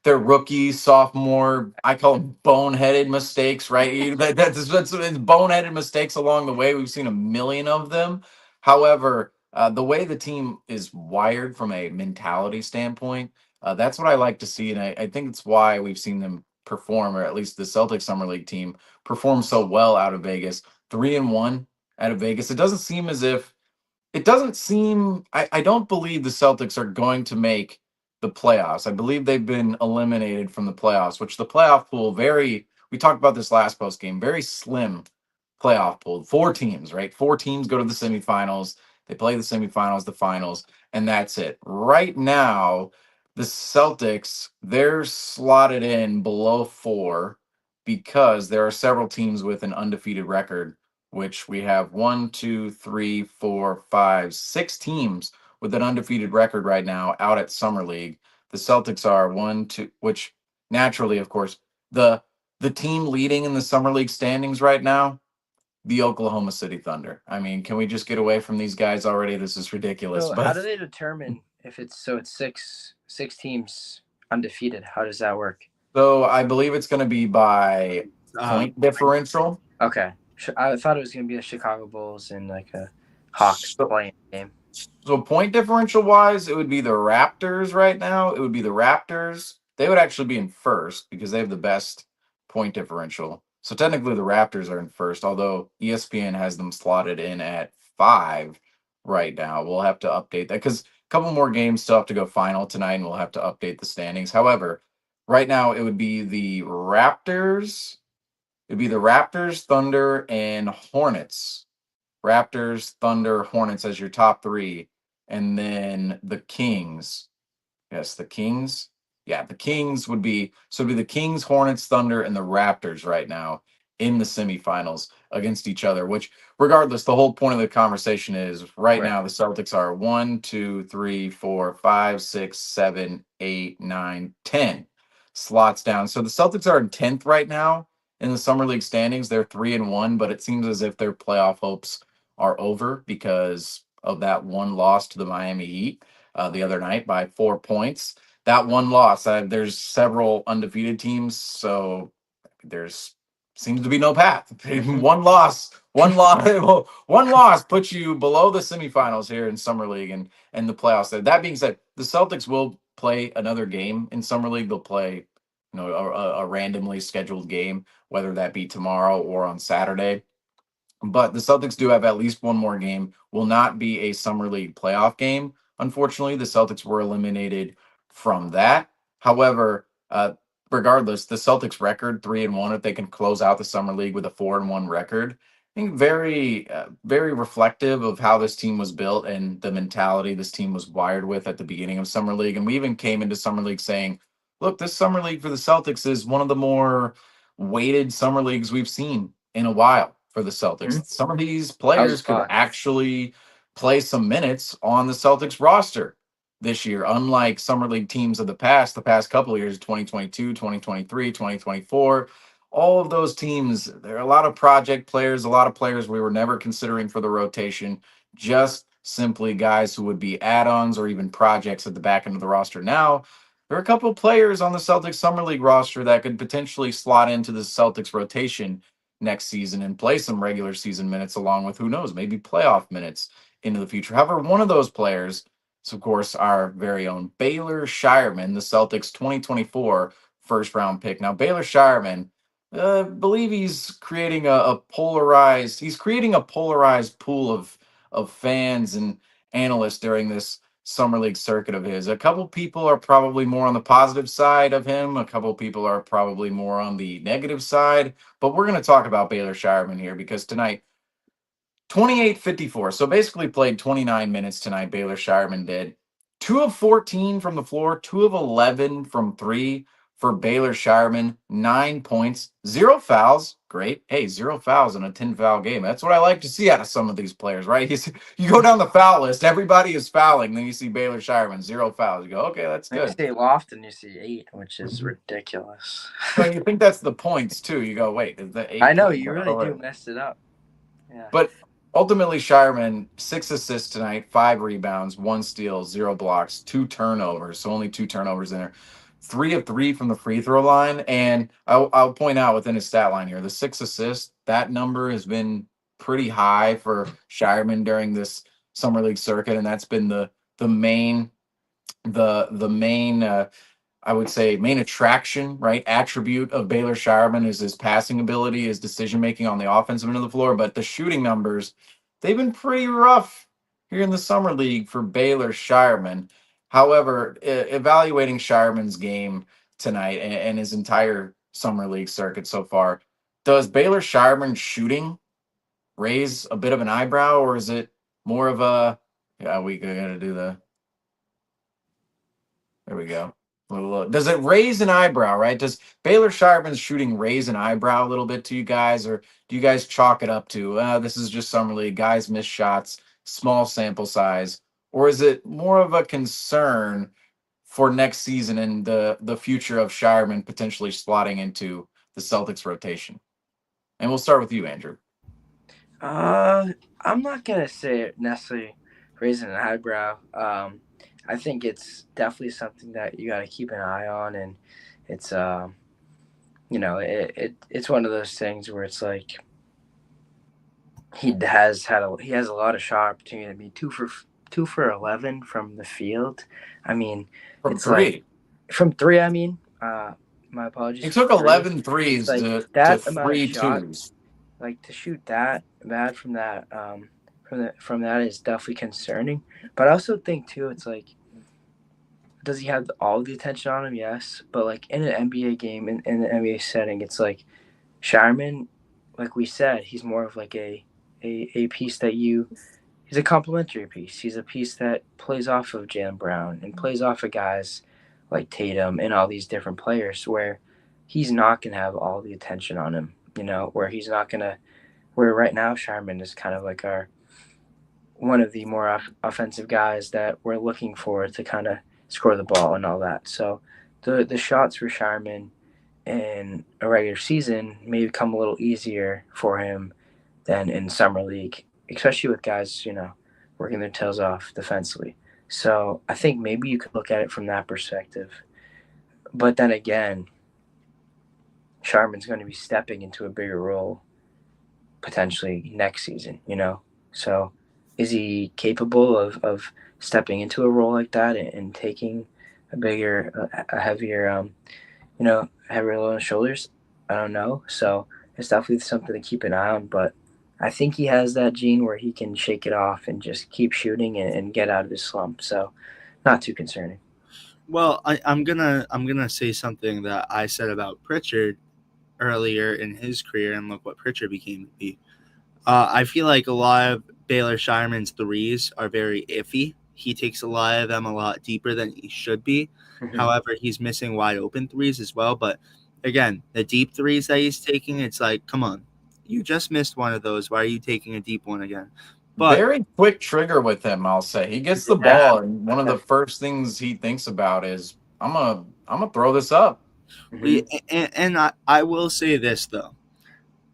Speaker 1: they're rookie, sophomore. I call them boneheaded mistakes, right? That's it's boneheaded mistakes along the way. We've seen a million of them. However, the way the team is wired from a mentality standpoint, that's what I like to see, and I think it's why we've seen them perform, or at least the Celtics summer league team perform so well out of Vegas. 3-1 out of Vegas. I don't believe the Celtics are going to make the playoffs. I believe they've been eliminated from the playoffs, which the playoff pool we talked about this last post game, very slim playoff pool. 4 teams, right? 4 teams go to the semifinals. They play the semifinals, the finals, and that's it. Right now, the Celtics, they're slotted in below 4 because there are several teams with an undefeated record, which we have 1, 2, 3, 4, 5, 6 teams with an undefeated record right now out at Summer League. The Celtics are 1, 2, which naturally, of course, the team leading in the Summer League standings right now, the Oklahoma City Thunder. I mean, can we just get away from these guys already? This is ridiculous.
Speaker 2: So
Speaker 1: But
Speaker 2: how do they determine if it's six teams undefeated? How does that work?
Speaker 1: so I believe it's going to be by point differential.
Speaker 2: Okay. I thought it was going to be the Chicago Bulls and like a Hawks playing game.
Speaker 1: So point differential wise, it would be the Raptors right now. It would be the Raptors. They would actually be in first because they have the best point differential. So technically the Raptors are in first, although ESPN has them slotted in at 5 right now. We'll have to update that because a couple more games still have to go final tonight, and we'll have to update the standings. However, right now it would be the Raptors. It'd be the Raptors, Thunder, and Hornets. Raptors, Thunder, Hornets as your top 3, and then the Kings. Yes, the Kings. Yeah, the Kings would be the Kings, Hornets, Thunder, and the Raptors right now in the semifinals against each other, which regardless, the whole point of the conversation is right
Speaker 2: Right.
Speaker 1: now the Celtics are 1, 2, 3, 4, 5, 6, 7, 8, 9, 10 slots down. So the Celtics are in 10th right now in the summer league standings. They're 3-1, but it seems as if their playoff hopes are over because of that one loss to the Miami Heat the other night by 4 points. That one loss, there's several undefeated teams, so there's seems to be no path.
Speaker 2: Mhm.
Speaker 1: One loss puts you below the semifinals here in summer league and the playoffs. That being said, the Celtics will play another game in summer league. They'll play, a randomly scheduled game, whether that be tomorrow or on Saturday. But the Celtics do have at least one more game. Will not be a summer league playoff game. Unfortunately, the Celtics were eliminated from that. However, regardless, the Celtics record 3-1. If they can close out the summer league with a 4-1 record, I think very reflective of how this team was built and the mentality this team was wired with at the beginning of summer league. And we even came into summer league saying, "Look, this summer league for the Celtics is one of the more weighted summer leagues we've seen in a while for the Celtics.
Speaker 2: Mhm.
Speaker 1: Some of these
Speaker 2: That was a
Speaker 1: players could
Speaker 2: thought.
Speaker 1: actually play some minutes on the Celtics roster this year, unlike summer league teams of the past couple of years, 2022, 2023, 2024. All of those teams, there are a lot of project players, a lot of players we were never considering for the rotation, just simply guys who would be add-ons or even projects at the back end of the roster. Now, there are a couple players on the Celtics Summer League roster that could potentially slot into the Celtics rotation next season and play some regular season minutes along with, who knows, maybe playoff minutes into the future. However, one of those players is, of course, our very own Baylor Shireman, the Celtics 2024 first round pick. Now, Baylor Shireman, believe he's creating a polarized pool of fans and analysts during this summer league circuit of his. A couple people are probably more on the positive side of him. A couple people are probably more on the negative side. But we're going to talk about Baylor Shireman here because tonight, 28-54. So basically played 29 minutes tonight, Baylor Shireman did. 2 of 14 from the floor, 2 of 11 from 3 for Baylor Shireman, 9 points, 0 fouls. Great. Hey, 0 fouls in a 10 foul game. That's what I like to see out of some of these players, right? You go down the foul list, everybody is fouling. Then you see Baylor Shireman, 0 fouls. You go, okay, that's
Speaker 2: And you
Speaker 1: good.
Speaker 2: see Lofton, you see 8, which is ridiculous.
Speaker 1: Well, you think that's the points too. You go, wait, is that 8
Speaker 2: I know,
Speaker 1: points?
Speaker 2: you really do mess it up. Yeah.
Speaker 1: But ultimately, Shireman, 6 assists tonight, 5 rebounds, 1 steal, 0 blocks, 2 turnovers. So only 2 turnovers in there. 3 of 3 from the free throw line. And I'll point out within his stat line here, the 6 assists, that number has been pretty high for Shireman during this summer league circuit. And that's been the main the main I would say main attraction, right? Attribute of Baylor Shireman is his passing ability, his decision making on the offensive end of the floor. But the shooting numbers, they've been pretty rough here in the summer league for Baylor Shireman. However, evaluating Shireman's game tonight and his entire summer league circuit so far, does Baylor Shireman shooting raise a bit of an eyebrow, or is it more of a yeah, we gotta do the there we go. Does it raise an eyebrow, right? Does Baylor Sharpman's shooting raise an eyebrow a little bit to you guys, or do you guys chalk it up to, this is just summer league, guys miss shots, small sample size, or is it more of a concern for next season and the future of Shireman potentially slotting into the Celtics rotation? And we'll start with you, Andrew.
Speaker 2: I'm not gonna say it necessarily raising an eyebrow. I think it's definitely something that you got to keep an eye on, and it's it's one of those things where it's like he has a lot of shot opportunity. I mean, 2 for 11 from the field. I mean,
Speaker 1: From
Speaker 2: it's like
Speaker 1: three.
Speaker 2: from 3. I mean, my apologies.
Speaker 1: He
Speaker 2: From
Speaker 1: took
Speaker 2: 3.
Speaker 1: 11
Speaker 2: It's
Speaker 1: threes
Speaker 2: like
Speaker 1: to
Speaker 2: that amount of
Speaker 1: 3
Speaker 2: shot,
Speaker 1: twos.
Speaker 2: like to shoot that bad from that from that is definitely concerning. But I also think too, it's like, does he have all the attention on him? Yes, but like in an NBA game, in an NBA setting, it's like Shireman, like we said, he's more of like a piece that he's a complementary piece. He's a piece that plays off of Jaylen Brown and plays off of guys like Tatum and all these different players, where he's not gonna have all the attention on him. where he's not gonna. Where right now Sharman is kind of like one of the more offensive guys that we're looking for to kind of score the ball and all that. So the shots for Sharman in a regular season may become a little easier for him than in summer league, especially with guys, working their tails off defensively. So I think maybe you could look at it from that perspective. But then again, Sharman's going to be stepping into a bigger role potentially next season, So is he capable of stepping into a role like that and taking a heavier, heavier load on his shoulders? I don't know. So it's definitely something to keep an eye on. But I think he has that gene where he can shake it off and just keep shooting and get out of his slump. So not too concerning.
Speaker 3: Well, I'm gonna say something that I said about Pritchard earlier in his career, and look what Pritchard became to be. I feel like a lot of Baylor Shireman's threes are very iffy. He takes a lot of them a lot deeper than he should be.
Speaker 2: Mm-hmm.
Speaker 3: However, he's missing wide open threes as well. But again, the deep threes that he's taking, it's like, come on, you just missed one of those. Why are you taking a deep one again? But
Speaker 1: very quick trigger with him, I'll say. He gets the ball, and one of the first things he thinks about is, I'm gonna throw this up.
Speaker 3: And I will say this, though.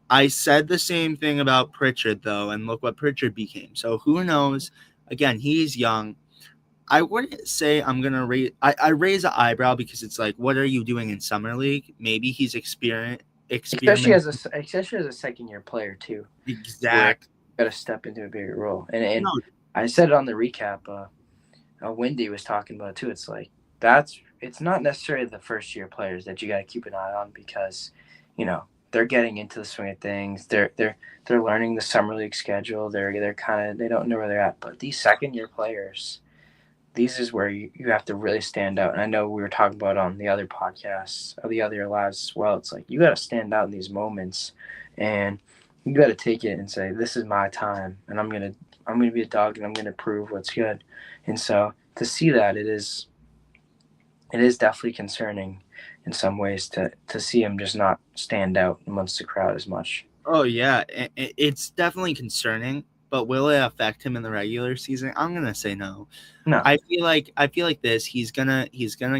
Speaker 3: I said the same thing about Pritchard, though, and look what Pritchard became. So who knows? Again, he's young. I wouldn't say I'm going to raise – I raise an eyebrow because it's like, what are you doing in Summer League? Maybe he's
Speaker 2: especially as a second-year player, too.
Speaker 3: Exactly.
Speaker 2: Got to step into a bigger role. And I said it on the recap. Wendy was talking about it, too. It's like it's not necessarily the first-year players that you got to keep an eye on because, they're getting into the swing of things. They're learning the summer league schedule. They're kind of, they don't know where they're at. But these second-year players, these is where you have to really stand out. And I know we were talking about on the other podcasts, or the other lives as well. It's like you got to stand out in these moments, and you got to take it and say, "This is my time, and I'm gonna be a dog, and I'm gonna prove what's good." And so to see that, it is definitely concerning in some ways to see him just not stand out amongst the crowd as much.
Speaker 3: Oh yeah, it's definitely concerning. But will it affect him in the regular season? I'm gonna say no.
Speaker 2: No.
Speaker 3: I feel like this. He's gonna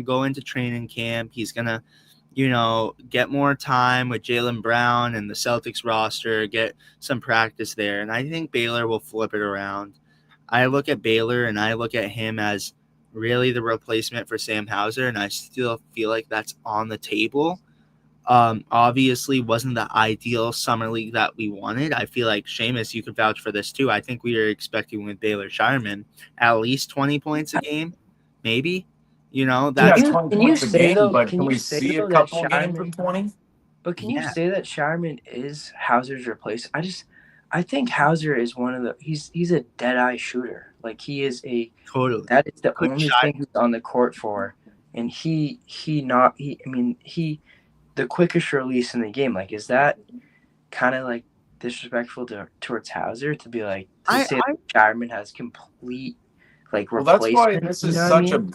Speaker 3: go into training camp. He's gonna, get more time with Jaylen Brown and the Celtics roster. Get some practice there, and I think Baylor will flip it around. I look at Baylor and I look at him as really the replacement for Sam Hauser, and I still feel like that's on the table. Obviously wasn't the ideal summer league that we wanted. I feel like Seamus, you could vouch for this too. I think we were expecting with Baylor Shireman at least 20 points a game, maybe.
Speaker 1: That's 20 points a game, but can we see a couple games of 20?
Speaker 2: But can you say that Shireman is Hauser's replacement? I think Hauser is one of the he's a dead-eye shooter. Like he is
Speaker 3: totally.
Speaker 2: That is the only thing he's on the court for, and the quickest release in the game. Like, is that kind of like disrespectful towards Hauser to be like say that Shireman has complete replacement?
Speaker 1: Well, that's why this is such a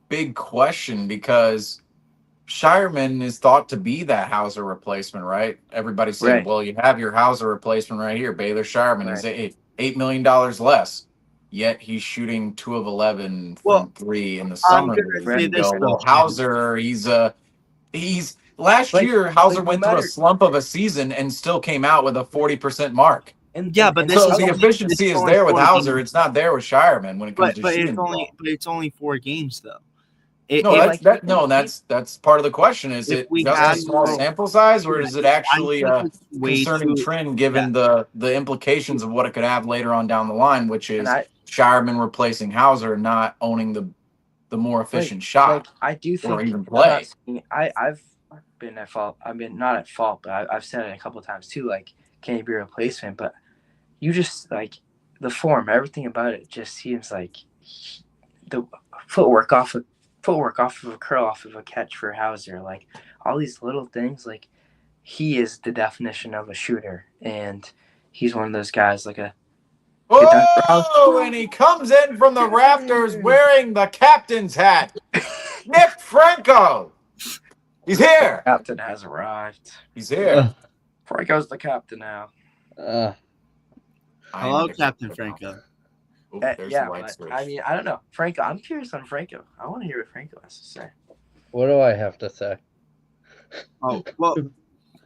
Speaker 1: big question, because Shireman is thought to be that Hauser replacement, right? Everybody's saying, well, you have your Hauser replacement right here, Baylor Shireman. He's $8 million less, yet he's shooting 2 of 11 from 3 in the summer. Hauser, he's last year Hauser went through a slump of a season and still came out with a 40% mark.
Speaker 3: But
Speaker 1: the efficiency is there with Hauser. Games. It's not there with Shireman when it comes to shooting.
Speaker 3: But it's only 4 games though.
Speaker 1: That's part of the question. Is it just a small sample size, or is it actually a concerning trend given the implications of what it could have later on down the line, which is Shireman replacing Hauser, not owning the more efficient shot?
Speaker 2: I do think,
Speaker 1: or even play.
Speaker 2: I've been at fault. I mean, not at fault, but I've said it a couple of times too. Like, can he be a replacement? But you just the form, everything about it just seems like the footwork off of a curl, off of a catch for Hauser, like all these little things. Like, he is the definition of a shooter, and he's one of those guys and
Speaker 1: he comes in from the rafters wearing the captain's hat. Nick Franco, he's here.
Speaker 2: The captain has arrived.
Speaker 1: He's here.
Speaker 2: Franco's the captain now.
Speaker 3: Hello, Captain Franco.
Speaker 1: Oh, there's
Speaker 2: Yeah,
Speaker 1: the light
Speaker 2: but
Speaker 1: switch.
Speaker 2: I mean, I don't know. Franco, I'm curious on Franco. I want to hear what Franco has to say.
Speaker 4: What do I have to say?
Speaker 3: Oh, well,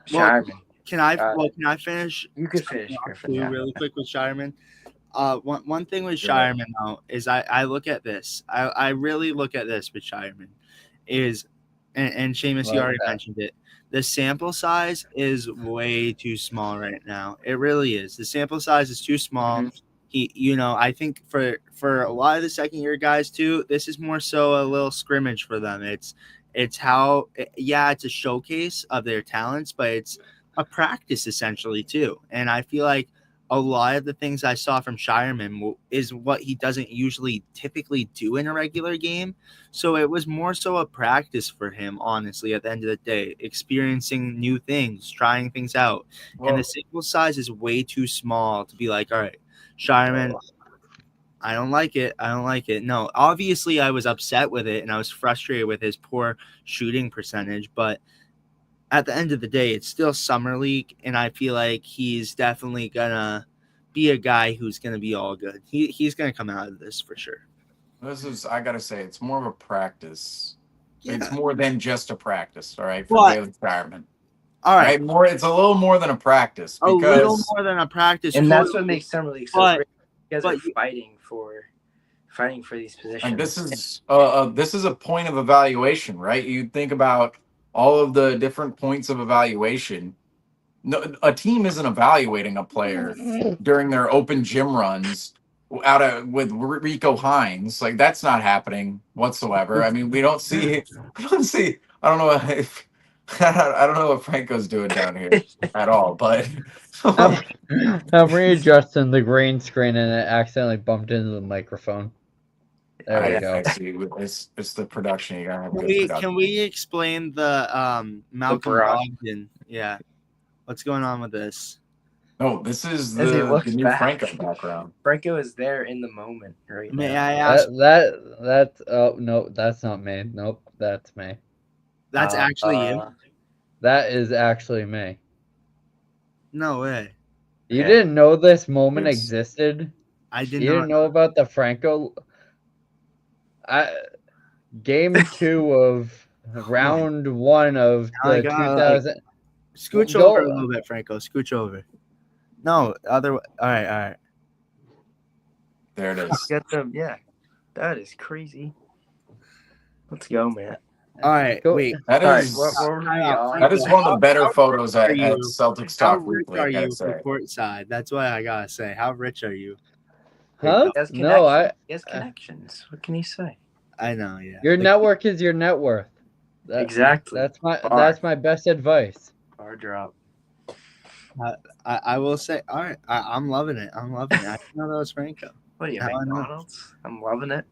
Speaker 2: Shireman.
Speaker 3: can I finish?
Speaker 2: You could finish, Griffin. Yeah.
Speaker 3: Really quick with Shireman. One thing with Shireman though is I look at this. I really look at this with Shireman is, and Seamus, you already mentioned it. The sample size is way too small right now. It really is. The sample size is too small. Mm-hmm. I think for a lot of the second year guys too, this is more so a little scrimmage for them. It's it's a showcase of their talents, but it's a practice essentially too. And I feel like a lot of the things I saw from Shireman is what he doesn't usually typically do in a regular game. So it was more so a practice for him, honestly, at the end of the day, experiencing new things, trying things out. And the sample size is way too small to be like, all right, Shireman, I don't like it. No, obviously I was upset with it and I was frustrated with his poor shooting percentage, but at the end of the day, it's still summer league, and I feel like he's definitely gonna be a guy who's gonna be all good. He's gonna come out of this for sure.
Speaker 1: I gotta say, it's more of a practice.
Speaker 3: Yeah.
Speaker 1: It's more than just a practice, all right, for Bailey Shireman.
Speaker 3: All right.
Speaker 1: It's a little more than a practice.
Speaker 3: A little more than a practice.
Speaker 2: And that's what makes summer league so great. You guys are fighting for these positions.
Speaker 1: And this is a point of evaluation, right? You think about all of the different points of evaluation. No, a team isn't evaluating a player during their open gym runs with Rico Hines. Like, that's not happening whatsoever. I mean, we don't see. I don't know if I don't know what Franco's doing down here at all, but
Speaker 4: I'm readjusting the green screen and it accidentally bumped into the microphone. There we go.
Speaker 1: I see. It's the production. You gotta have good production.
Speaker 3: Can we explain the Malcolm Brogdon? Yeah. What's going on with this?
Speaker 1: No, this is the new Franco background.
Speaker 2: Franco is there in the moment, right?
Speaker 3: May I ask?
Speaker 4: That's no, that's not me. Nope, that's me.
Speaker 3: That's actually you?
Speaker 4: That is actually me.
Speaker 3: No way.
Speaker 4: You didn't know this moment existed?
Speaker 3: I didn't.
Speaker 4: You didn't know about the Franco. Game 2 of round 1 of the 2000.
Speaker 3: Scooch over a little bit, Franco. Scooch over. No, all right.
Speaker 1: There it is.
Speaker 2: Get them, yeah. That is crazy. Let's go, man.
Speaker 3: All right, wait.
Speaker 1: That is one of the better photos at Celtics Talk Weekly.
Speaker 3: How rich are you for courtside? That's what I gotta say. How rich are you?
Speaker 4: Huh?
Speaker 2: He has connections. What can he say?
Speaker 3: I know, yeah.
Speaker 4: Your network is your net worth.
Speaker 2: Exactly.
Speaker 4: That's my best advice.
Speaker 2: Bar drop.
Speaker 3: I will say, all right. I'm loving it. I didn't know that was Franco.
Speaker 2: What are you, McDonald's? I'm loving it.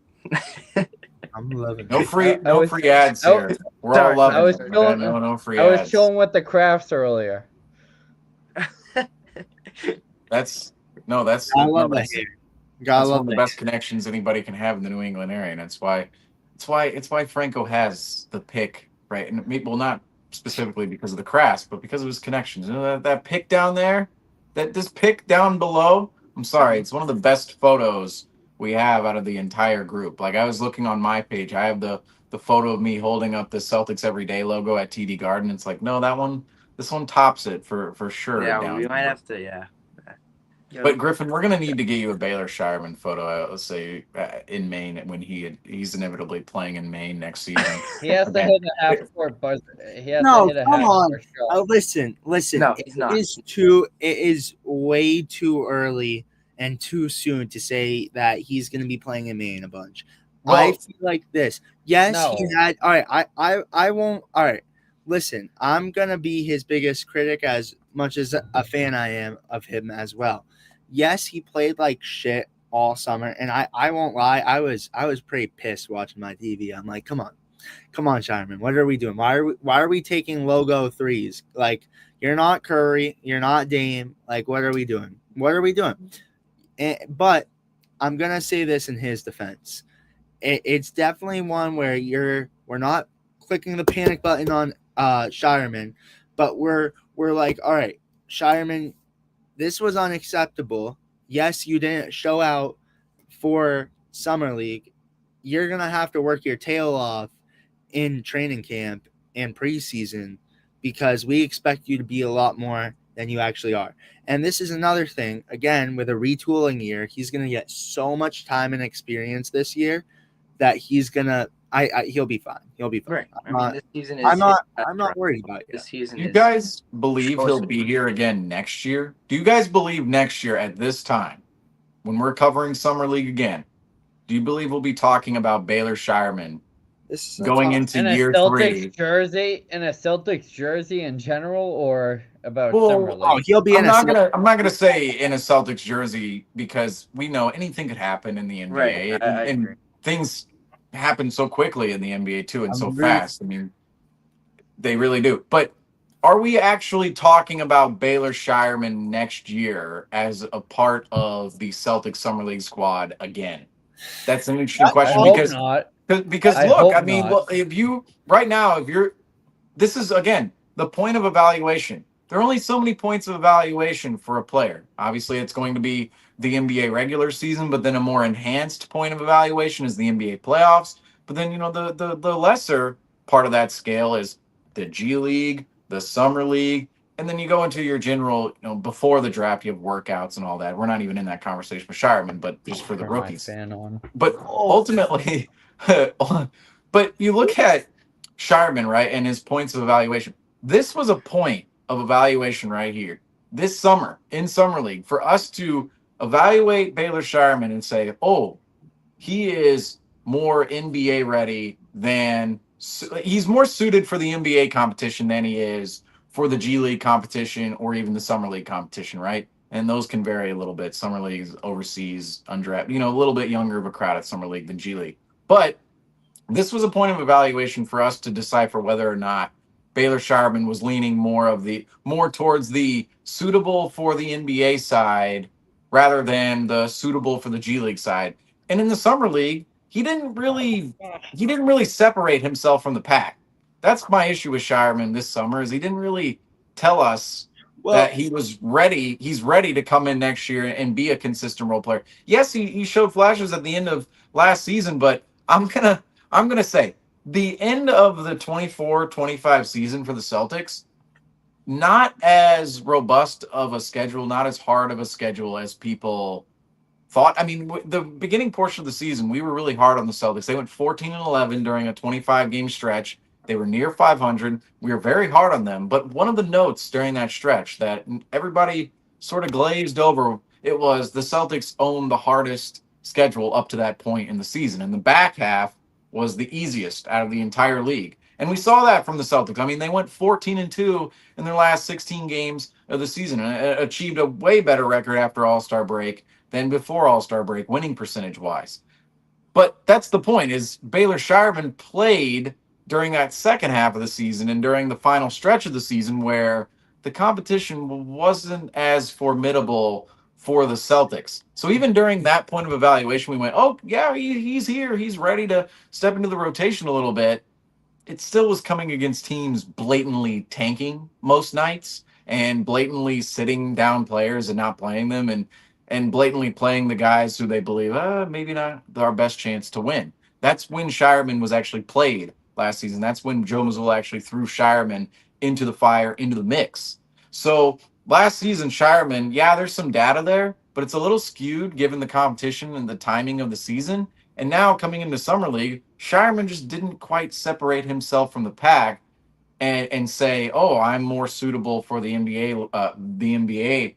Speaker 3: I'm loving it.
Speaker 1: No free ads here. We're all loving it. No free ads.
Speaker 4: I was chilling with the crafts earlier.
Speaker 1: That's
Speaker 3: I love that.
Speaker 1: That's one of the best connections anybody can have in the New England area, and it's why Franco has the pick, right? And not specifically because of the crafts, but because of his connections. You know that pick down there, this pick down below. I'm sorry, it's one of the best photos we have out of the entire group. Like, I was looking on my page, I have the photo of me holding up the Celtics Everyday logo at TD Garden. It's like, no, this one tops it for sure.
Speaker 2: Yeah, we might have to, yeah.
Speaker 1: But Griffin, we're gonna need to get you a Baylor Shireman photo. Let's say in Maine when he's inevitably playing in Maine next season.
Speaker 4: He has to hit a half court buzzer.
Speaker 3: Come on. Listen.
Speaker 2: No, he's not.
Speaker 3: It is way too early and too soon to say that he's going to be playing in Maine a bunch. Well, I feel like this. Yes, he had. All right, I won't. All right, listen. I'm gonna be his biggest critic as much as a fan I am of him as well. Yes, he played like shit all summer, and I won't lie. I was pretty pissed watching my TV. I'm like, come on, Shireman, what are we doing? Why are we taking logo threes? Like, you're not Curry, you're not Dame. Like, what are we doing? But I'm gonna say this in his defense. It's definitely one where we're not clicking the panic button on Shireman, but we're like, all right, Shireman, this was unacceptable. Yes, you didn't show out for Summer League. You're going to have to work your tail off in training camp and preseason because we expect you to be a lot more than you actually are. And this is another thing, again, with a retooling year, he's going to get so much time and experience this year that he's going to he'll be fine. He'll be fine.
Speaker 2: Right. I mean, this season is.
Speaker 3: I'm not worried about it.
Speaker 2: This season
Speaker 1: Do you
Speaker 2: is.
Speaker 1: guys believe he'll be here again next year? Do you guys believe next year at this time, when we're covering Summer League again, do you believe we'll be talking about Baylor Shireman going into
Speaker 4: in a
Speaker 1: year
Speaker 4: Celtics
Speaker 1: 3?
Speaker 4: jersey, in a Celtics jersey in general, or about
Speaker 1: Well,
Speaker 4: Summer League?
Speaker 3: Oh, he'll be
Speaker 1: I'm not gonna say in a Celtics jersey because we know anything could happen in the NBA,
Speaker 2: Right. I agree.
Speaker 1: and things happen so quickly in the NBA too, and so
Speaker 3: Agreed.
Speaker 1: fast. I mean, they really do. But are we actually talking about Baylor Shireman next year as a part of the Celtics Summer League squad again? That's an interesting
Speaker 4: I
Speaker 1: question
Speaker 4: hope
Speaker 1: because
Speaker 4: not.
Speaker 1: because
Speaker 4: I
Speaker 1: look,
Speaker 4: hope
Speaker 1: I mean,
Speaker 4: not.
Speaker 1: well, if you right now, if you're this is again the point of evaluation. There are only so many points of evaluation for a player. Obviously, it's going to be the NBA regular season, but then a more enhanced point of evaluation is the NBA playoffs. But then the lesser part of that scale is the G League, the Summer League, and then you go into your general, before the draft, you have workouts and all that. We're not even in that conversation with Shireman, but just for the
Speaker 4: Turn my
Speaker 1: rookies.
Speaker 4: fan on.
Speaker 1: But ultimately, but you look at Shireman, right, and his points of evaluation. This was a point of evaluation right here this summer in Summer League for us to evaluate Baylor Shireman and say, oh, he is more NBA ready than he's more suited for the NBA competition than he is for the G League competition or even the Summer League competition, right? And those can vary a little bit. Summer League's overseas, undrafted, a little bit younger of a crowd at Summer League than G League. But this was a point of evaluation for us to decipher whether or not Baylor Shireman was leaning more towards the suitable for the NBA side rather than the suitable for the G League side. And in the Summer League, he didn't really separate himself from the pack. That's my issue with Shireman this summer is he didn't really tell us that he was ready. He's ready to come in next year and be a consistent role player. Yes, he showed flashes at the end of last season, but I'm gonna say the end of the 24-25 season for the Celtics, not as robust of a schedule, not as hard of a schedule as people thought. I mean, the beginning portion of the season, we were really hard on the Celtics. They went 14-11 during a 25-game stretch. They were near 500. We were very hard on them. But one of the notes during that stretch that everybody sort of glazed over, it was the Celtics owned the hardest schedule up to that point in the season. And the back half was the easiest out of the entire league. And we saw that from the Celtics. I mean, they went 14-2 in their last 16 games of the season and achieved a way better record after All-Star break than before All-Star break, winning percentage-wise. But that's the point, is Baylor Shireman played during that second half of the season and during the final stretch of the season where the competition wasn't as formidable for the Celtics. So even during that point of evaluation, we went, oh, yeah, he's here. He's ready to step into the rotation a little bit. It still was coming against teams blatantly tanking most nights and blatantly sitting down players and not playing them and blatantly playing the guys who they believe maybe not our best chance to win. That's when Shireman was actually played last season. That's when Joe Mazzulla actually threw Shireman into the fire, into the mix. So last season, Shireman, yeah, there's some data there, but it's a little skewed given the competition and the timing of the season. And now coming into Summer League, Shireman just didn't quite separate himself from the pack and say, "Oh, I'm more suitable for the NBA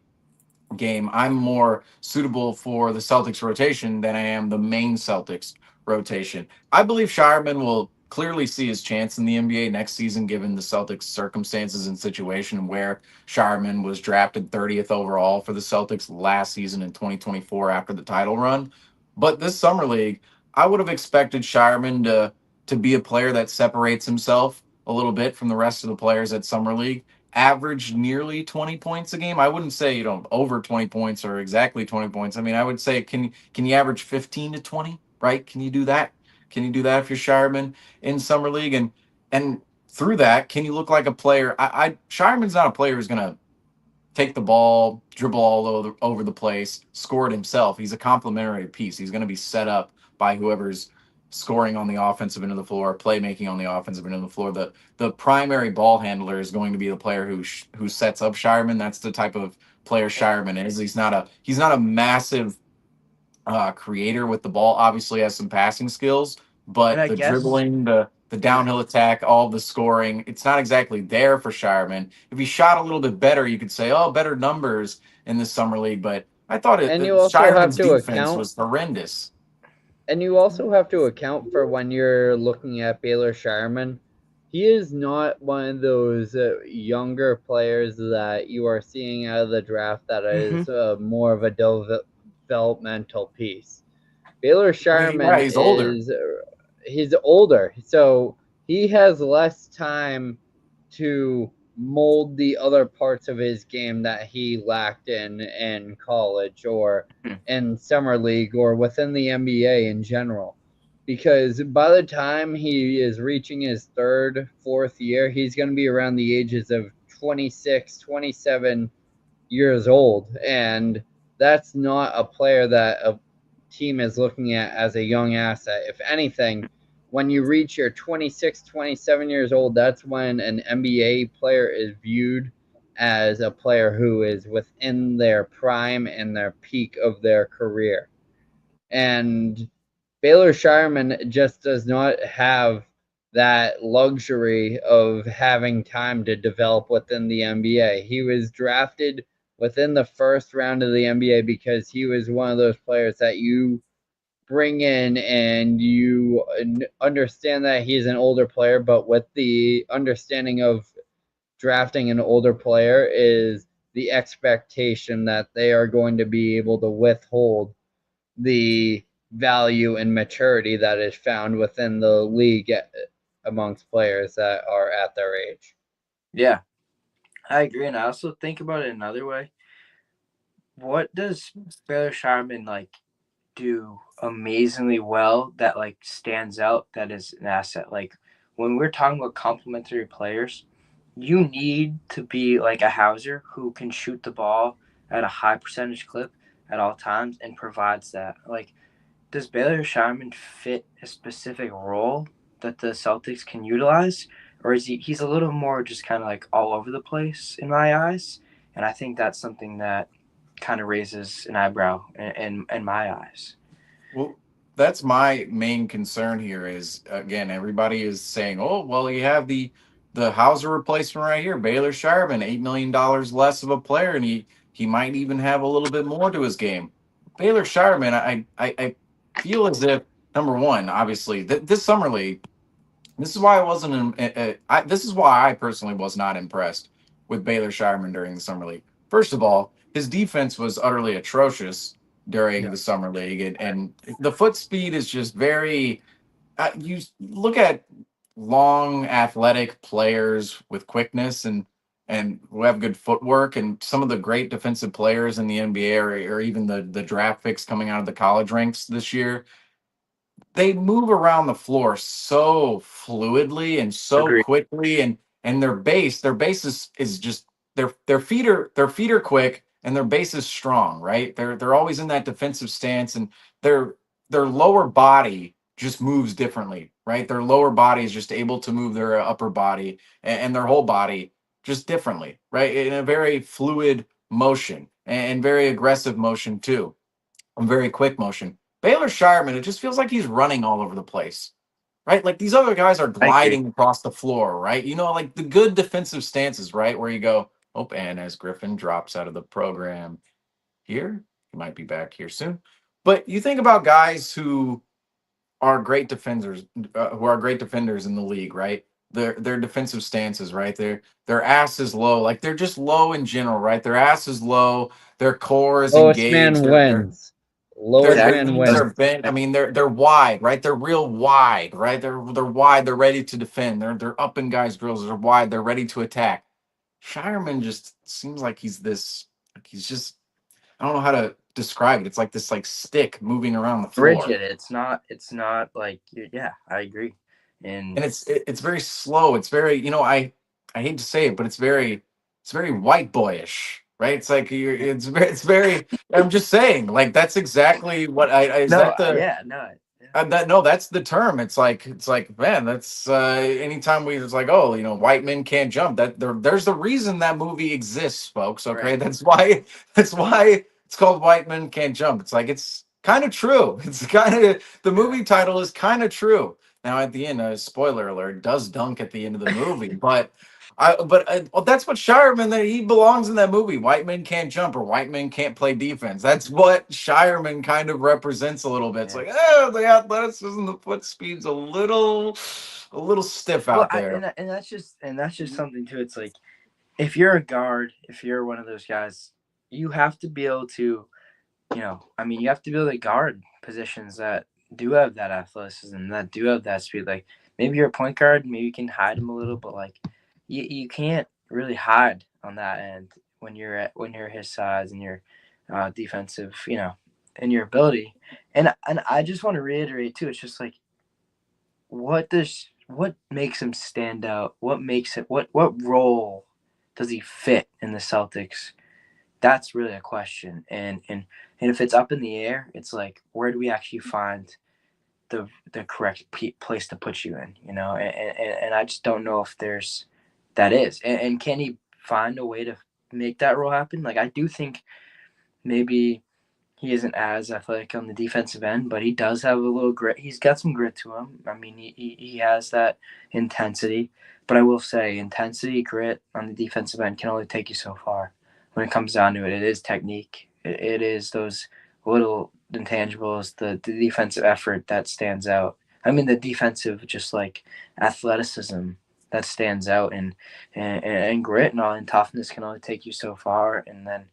Speaker 1: game. I'm more suitable for the Celtics rotation than I am the main Celtics rotation." I believe Shireman will clearly see his chance in the NBA next season, given the Celtics' circumstances and situation, where Shireman was drafted 30th overall for the Celtics last season in 2024 after the title run. But this summer league, I would have expected Shireman to be a player that separates himself a little bit from the rest of the players at summer league, average nearly 20 points a game. I wouldn't say, over 20 points or exactly 20 points. I mean, I would say, can you average 15 to 20, right? Can you do that? Can you do that if you're Shireman in summer league? And through that, can you look like a player? Shireman's not a player who's going to take the ball, dribble all over the place, score it himself. He's a complementary piece. He's going to be set up by whoever's scoring on the offensive end of the floor, playmaking on the offensive end of the floor. The primary ball handler is going to be the player who sets up Shireman. That's the type of player Shireman is. He's not a massive creator with the ball. Obviously has some passing skills,
Speaker 2: And
Speaker 1: but
Speaker 2: I
Speaker 1: the
Speaker 2: guess
Speaker 1: dribbling, the downhill attack, all the scoring, it's not exactly there for Shireman. If he shot a little bit better, you could say, oh, better numbers in the summer league. But I thought
Speaker 4: And you also have
Speaker 1: Shireman's
Speaker 4: to
Speaker 1: defense
Speaker 4: account
Speaker 1: was horrendous.
Speaker 4: And you also have to account for when you're looking at Baylor Shireman. He is not one of those younger players that you are seeing out of the draft that is more of a developmental piece. Baylor
Speaker 1: Yeah,
Speaker 4: Shireman
Speaker 1: he's older.
Speaker 4: he's older, so he has less time to mold the other parts of his game that he lacked in college or in summer league or within the NBA in general. Because by the time he is reaching his third, fourth year, he's going to be around the ages of 26, 27 years old. And that's not a player that a team is looking at as a young asset. If anything, when you reach your 26, 27 years old, that's when an NBA player is viewed as a player who is within their prime and their peak of their career. And Baylor Shireman just does not have that luxury of having time to develop within the NBA. He was drafted within the first round of the NBA because he was one of those players that you bring in and you understand that he's an older player, but with the understanding of drafting an older player is the expectation that they are going to be able to withhold the value and maturity that is found within the league amongst players that are at their age.
Speaker 2: Yeah, I agree, and I also think about it another way. What does Baylor Shireman do amazingly well that stands out that is an asset? Like when we're talking about complementary players, you need to be like a Hauser who can shoot the ball at a high percentage clip at all times and provides that. Like, does Baylor Shireman fit a specific role that the Celtics can utilize? Or is he's a little more just kind of like all over the place in my eyes? And I think that's something that kind of raises an eyebrow in my eyes.
Speaker 1: Well, that's my main concern here is again, everybody is saying, oh, well, you have the Hauser replacement right here, Baylor Shireman, $8 million less of a player, and he might even have a little bit more to his game. Baylor Shireman, I feel as if number one, obviously, this summer league, this is why I wasn't. This is why I personally was not impressed with Baylor Shireman during the summer league. First of all, his defense was utterly atrocious during
Speaker 2: Yeah.
Speaker 1: the summer league, and the foot speed is just very. You look at long, athletic players with quickness and who have good footwork, and some of the great defensive players in the NBA or even the draft picks coming out of the college ranks this year, they move around the floor so fluidly and so
Speaker 2: Agreed.
Speaker 1: quickly, and their base is just their feet are quick and their base is strong, right? They're always in that defensive stance, and their their lower body just moves differently, right? Their lower body is just able to move their upper body and their whole body just differently, right? In a very fluid motion and very aggressive motion too, and very quick motion. Baylor Shireman, it just feels like he's running all over the place, right? Like these other guys are
Speaker 2: I agree.
Speaker 1: gliding across the floor, right? Like the good defensive stances, right? Where you go, oh, and as Griffin drops out of the program here, he might be back here soon. But you think about guys who are great defenders in the league, right? Their defensive stances, right? Their ass is low, like they're just low in general, right? Their ass is low, their core is
Speaker 4: Lowest
Speaker 1: engaged,
Speaker 4: man wins. Lowest
Speaker 1: their
Speaker 2: Exactly.
Speaker 4: man
Speaker 1: knees are
Speaker 4: wins.
Speaker 1: bent. I mean, they're wide, right? They're real wide, right? They're wide. They're ready to defend. They're up in guys' drills. They're wide. They're ready to attack. Shireman just seems like he's this. Like he's just. I don't know how to describe it. It's like this like stick moving around the floor,
Speaker 2: Rigid. It's not. It's not like. Yeah, I agree. And
Speaker 1: and it's very slow. It's very I hate to say it, but it's very white boyish, right? It's like it's very. I'm just saying, like that's exactly what I is
Speaker 2: No,
Speaker 1: that the
Speaker 2: yeah, no, yeah.
Speaker 1: that no, that's the term. It's like man, that's anytime we it's like oh white men can't jump. There's the reason that movie exists, folks. Okay,
Speaker 2: Right.
Speaker 1: that's why it's called White Men Can't Jump. It's like it's kind of true. It's kind of the
Speaker 2: Yeah.
Speaker 1: movie title is kind of true. Now at the end, spoiler alert, does dunk at the end of the movie, well, that's what Shireman that he belongs in that movie. White men can't jump or white men can't play defense. That's what Shireman kind of represents a little bit. It's
Speaker 2: Yeah.
Speaker 1: like, oh, the athleticism, the foot speed's a little stiff
Speaker 2: Well,
Speaker 1: out there.
Speaker 2: and that's just something too. It's like if you're a guard, if you're one of those guys, you have to be able to, I mean, you have to be able to guard positions that do have that athleticism, that do have that speed. Like maybe you're a point guard, maybe you can hide them a little, but like you can't really hide on that end when you're his size and your defensive, and your ability. And I just want to reiterate too. It's just like what makes him stand out? What makes it what role does he fit in the Celtics? That's really a question. And if it's up in the air, it's like where do we actually find the correct place to put you in? And I just don't know if there's that is. And can he find a way to make that role happen? Like I do think maybe he isn't as athletic on the defensive end, but he does have a little grit. He's got some grit to him. I mean, he has that intensity. But I will say, intensity, grit on the defensive end can only take you so far. When it comes down to it, it is technique. It is those little intangibles, the defensive effort that stands out. I mean, the defensive, just like athleticism that stands out, and grit and all, and toughness can only take you so far. And then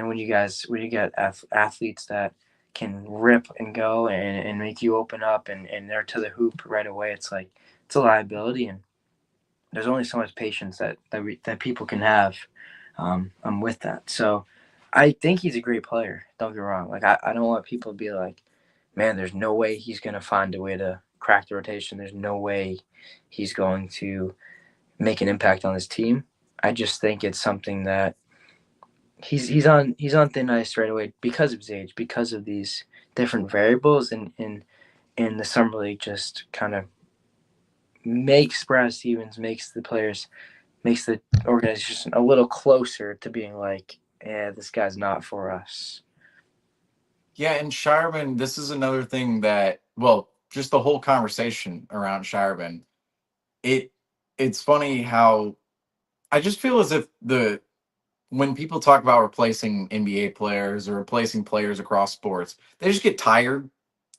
Speaker 2: when you get athletes that can rip and go and make you open up and they're to the hoop right away, it's like it's a liability, and there's only so much patience that people can have with that. So I think he's a great player. Don't get me wrong. Like I don't want people to be like, man, there's no way he's gonna find a way to crack the rotation. There's no way he's going to make an impact on his team. I just think it's something that he's on thin ice right away because of his age, because of these different variables, and in the summer league just kind of makes Brad Stevens, makes the organization a little closer to being like, yeah, this guy's not for us.
Speaker 1: Yeah, and Shireman, this is another thing that, well, just the whole conversation around Shireman, it it's funny how I just feel as if the when people talk about replacing NBA players or replacing players across sports, they just get tired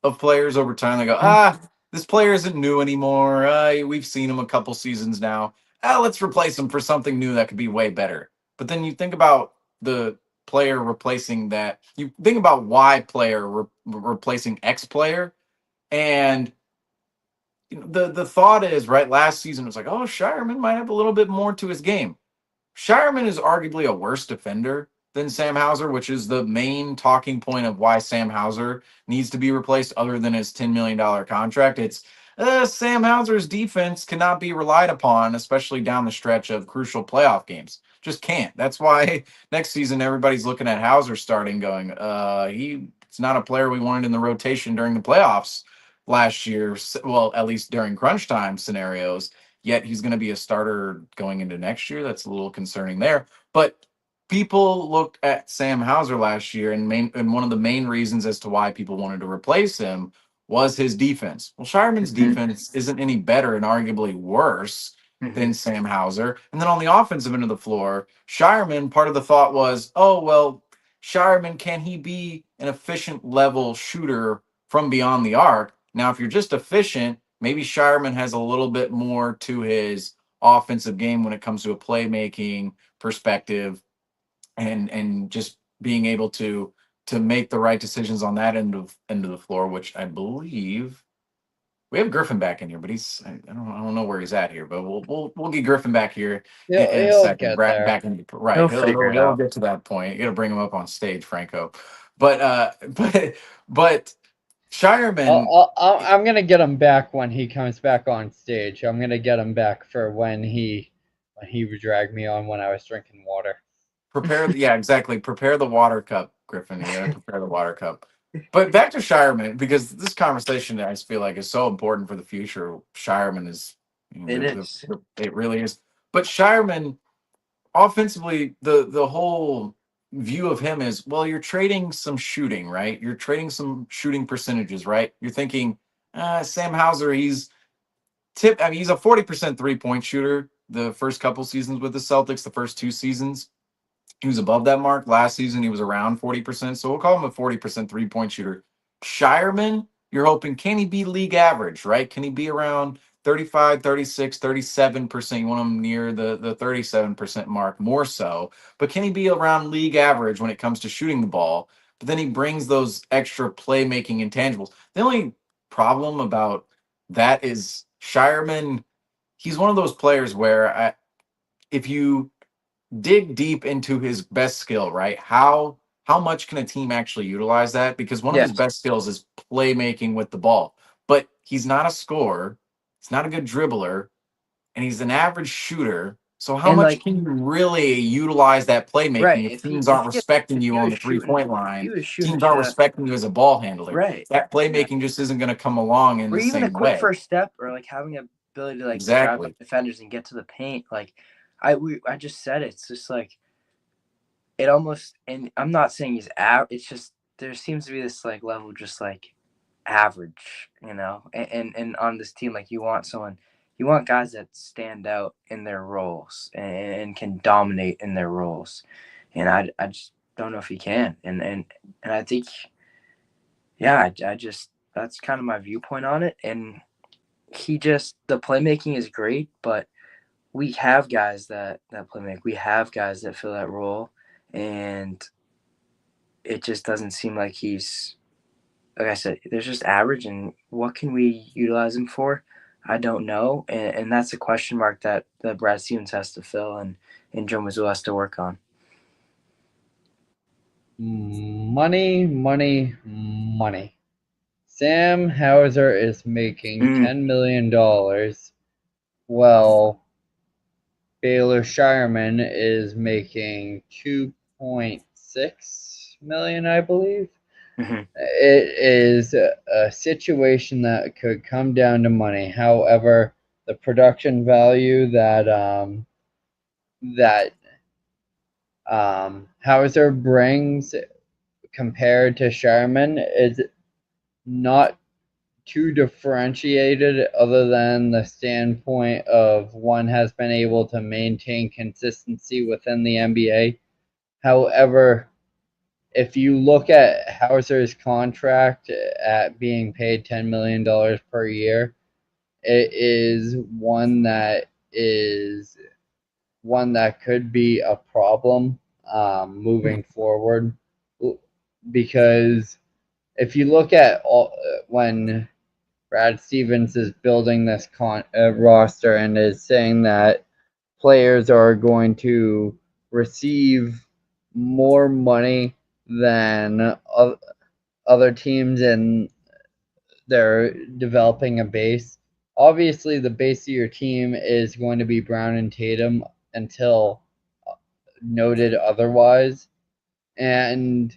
Speaker 1: of players over time. They go, this player isn't new anymore. We've seen him a couple seasons now. Let's replace him for something new that could be way better. But then you think about the player replacing that. You think about why player replacing X player, and the thought is right. Last season it was like, oh, Shireman might have a little bit more to his game. Shireman is arguably a worse defender than Sam Hauser, which is the main talking point of why Sam Hauser needs to be replaced, other than his $10 million contract. It's Sam Hauser's defense cannot be relied upon, especially down the stretch of crucial playoff games. Just can't. That's why next season everybody's looking at Hauser starting, going, he's not a player we wanted in the rotation during the playoffs last year. Well, at least during crunch time scenarios, yet he's going to be a starter going into next year. That's a little concerning there. But people looked at Sam Hauser last year, and one of the main reasons as to why people wanted to replace him was his defense. Well, Shireman's defense isn't any better and arguably worse than Sam Hauser. And then on the offensive end of the floor, Shireman, part of the thought was, oh, well, Shireman, can he be an efficient level shooter from beyond the arc? Now, if you're just efficient, maybe Shireman has a little bit more to his offensive game when it comes to a playmaking perspective, and just being able to make the right decisions on that end of the floor, which I believe we have Griffin back in here, but I don't know where he's at here, but we'll get Griffin back here in a
Speaker 4: He'll
Speaker 1: second.
Speaker 4: get there.
Speaker 1: Back in right,
Speaker 2: He'll figure it out.
Speaker 1: get to that point. You got to bring him up on stage, Franco. But but Shireman,
Speaker 4: I'm gonna get him back when he comes back on stage. I'm gonna get him back for when he would drag me on when I was drinking water.
Speaker 1: Yeah, exactly. Prepare the water cup, Griffin. You gotta prepare the water cup. But back to Shireman, because this conversation I just feel like is so important for the future. Shireman is,
Speaker 2: It is.
Speaker 1: it really is. But Shireman, offensively, the whole view of him is, well, you're trading some shooting, right? You're trading some shooting percentages, right? You're thinking, Sam Hauser, he's a 40% 3-point shooter the first couple seasons with the Celtics, the first 2 seasons. He was above that mark. Last season, he was around 40%. So we'll call him a 40% 3-point shooter. Shireman, you're hoping, can he be league average, right? Can he be around 35, 36, 37%? You want him near the 37% mark more so. But can he be around league average when it comes to shooting the ball? But then he brings those extra playmaking intangibles. The only problem about that is Shireman, he's one of those players where if you dig deep into his best skill, right? How much can a team actually utilize that? Because one of his
Speaker 2: Yes.
Speaker 1: best skills is playmaking with the ball. But he's not a scorer, he's not a good dribbler, and he's an average shooter. So how
Speaker 2: And
Speaker 1: much
Speaker 2: like,
Speaker 1: can you really utilize that playmaking
Speaker 2: right,
Speaker 1: if teams aren't respecting
Speaker 2: if
Speaker 1: you
Speaker 2: he
Speaker 1: on
Speaker 2: was
Speaker 1: the
Speaker 2: shooting,
Speaker 1: 3-point
Speaker 2: if he
Speaker 1: line?
Speaker 2: was shooting
Speaker 1: Teams
Speaker 2: shit
Speaker 1: aren't
Speaker 2: up,
Speaker 1: respecting you as a ball handler.
Speaker 2: right.
Speaker 1: That
Speaker 2: Yeah.
Speaker 1: playmaking just isn't going to come along in
Speaker 2: Or
Speaker 1: the
Speaker 2: even a
Speaker 1: same
Speaker 2: quick
Speaker 1: way.
Speaker 2: first step, or like having an ability to like drive up
Speaker 1: Exactly.
Speaker 2: defenders and get to the paint. Like I just said it. It's just like it almost, and I'm not saying he's it's just there seems to be this like level just like average, and on this team, like you want guys that stand out in their roles and can dominate in their roles. And I just don't know if he can. And I think, yeah, I just, that's kind of my viewpoint on it. And the playmaking is great, but we have guys that play make. We have guys that fill that role, and it just doesn't seem like he's, like I said, there's just average. And what can we utilize him for? I don't know, and that's a question mark that Brad Stevens has to fill, and Joe Mazzulla has to work on.
Speaker 4: Money, money, money. Sam Hauser is making $10 million. Well, Baylor Shireman is making 2.6 million, I believe.
Speaker 2: Mm-hmm.
Speaker 4: It is a situation that could come down to money. However, the production value that Hauser brings compared to Sharman is not too differentiated, other than the standpoint of one has been able to maintain consistency within the NBA. However, if you look at Hauser's contract at being paid $10 million per year, it is one that could be a problem moving forward, because if you look at when Brad Stevens is building this roster and is saying that players are going to receive more money than other teams, and they're developing a base. Obviously, the base of your team is going to be Brown and Tatum until noted otherwise. And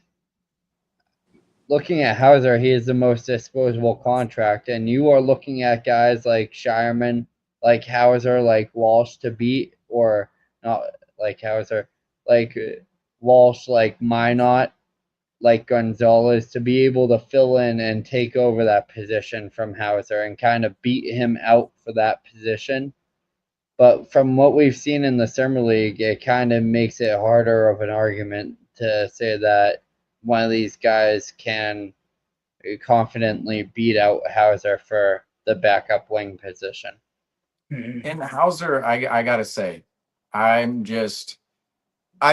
Speaker 4: looking at Hauser, he is the most disposable contract. And you are looking at guys like Shireman, like Hauser, like Walsh to beat, or not like Hauser, like Walsh, like Minot, like Gonzalez, to be able to fill in and take over that position from Hauser and kind of beat him out for that position. But from what we've seen in the Summer League, it kind of makes it harder of an argument to say that one of these guys can confidently beat out Hauser for the backup wing position.
Speaker 1: And Hauser, I gotta say, I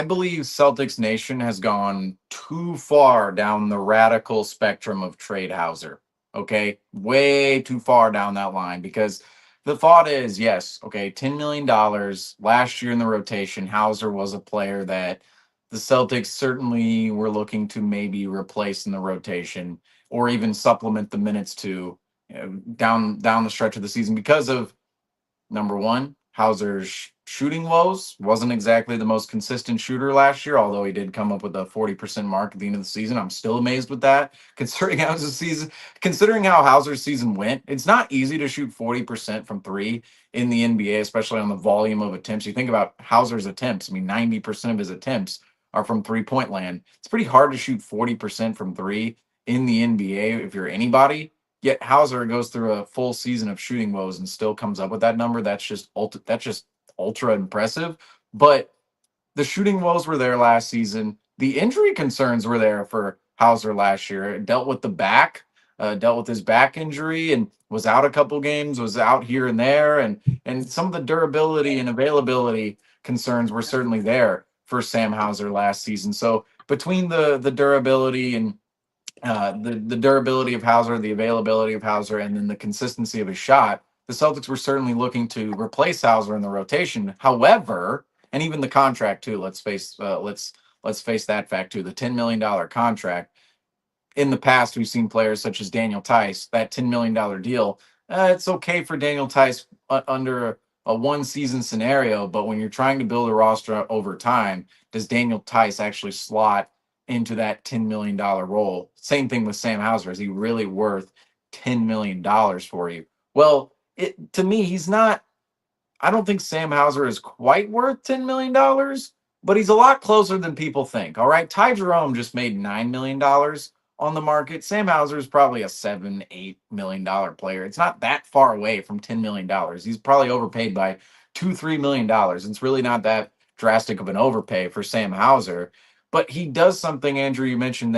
Speaker 1: believe Celtics Nation has gone too far down the radical spectrum of trade Hauser. Okay, way too far down that line, because the thought is, yes, okay, $10 million last year in the rotation. Hauser was a player that the Celtics certainly were looking to maybe replace in the rotation, or even supplement the minutes to, down the stretch of the season, because of, number one, Hauser's shooting woes. Wasn't exactly the most consistent shooter last year, although he did come up with a 40% mark at the end of the season. I'm still amazed with that, considering how Hauser's season went. It's not easy to shoot 40% from three in the NBA, especially on the volume of attempts. You think about Hauser's attempts. I mean, 90% of his attempts are from 3-point land. It's pretty hard to shoot 40% from three in the NBA if you're anybody. Yet Hauser goes through a full season of shooting woes and still comes up with that number. That's just ultra impressive. But the shooting woes were there last season. The injury concerns were there for Hauser last year. Dealt with the back, dealt with his back injury, and was out a couple games. Was out here and there, and some of the durability and availability concerns were certainly there for Sam Hauser last season. So between the durability and the durability of Hauser, the availability of Hauser, and then the consistency of his shot, the Celtics were certainly looking to replace Hauser in the rotation. However, and even the contract too. Let's face that fact too. The $10 million contract. In the past, we've seen players such as Daniel Tice, that $10 million deal. It's okay for Daniel Tice under a one season scenario, but when you're trying to build a roster over time, does Daniel Tice actually slot into that $10 million role? Same thing with Sam Hauser. Is he really worth $10 million for you? Well, to me, he's not. I don't think Sam Hauser is quite worth $10 million, but he's a lot closer than people think. All right. Ty Jerome just made $9 million on the market. Sam Hauser is probably a $7-8 million player. It's not that far away from $10 million. He's probably overpaid by $2-3 million. It's really not that drastic of an overpay for Sam Hauser. But he does something, Andrew, you mentioned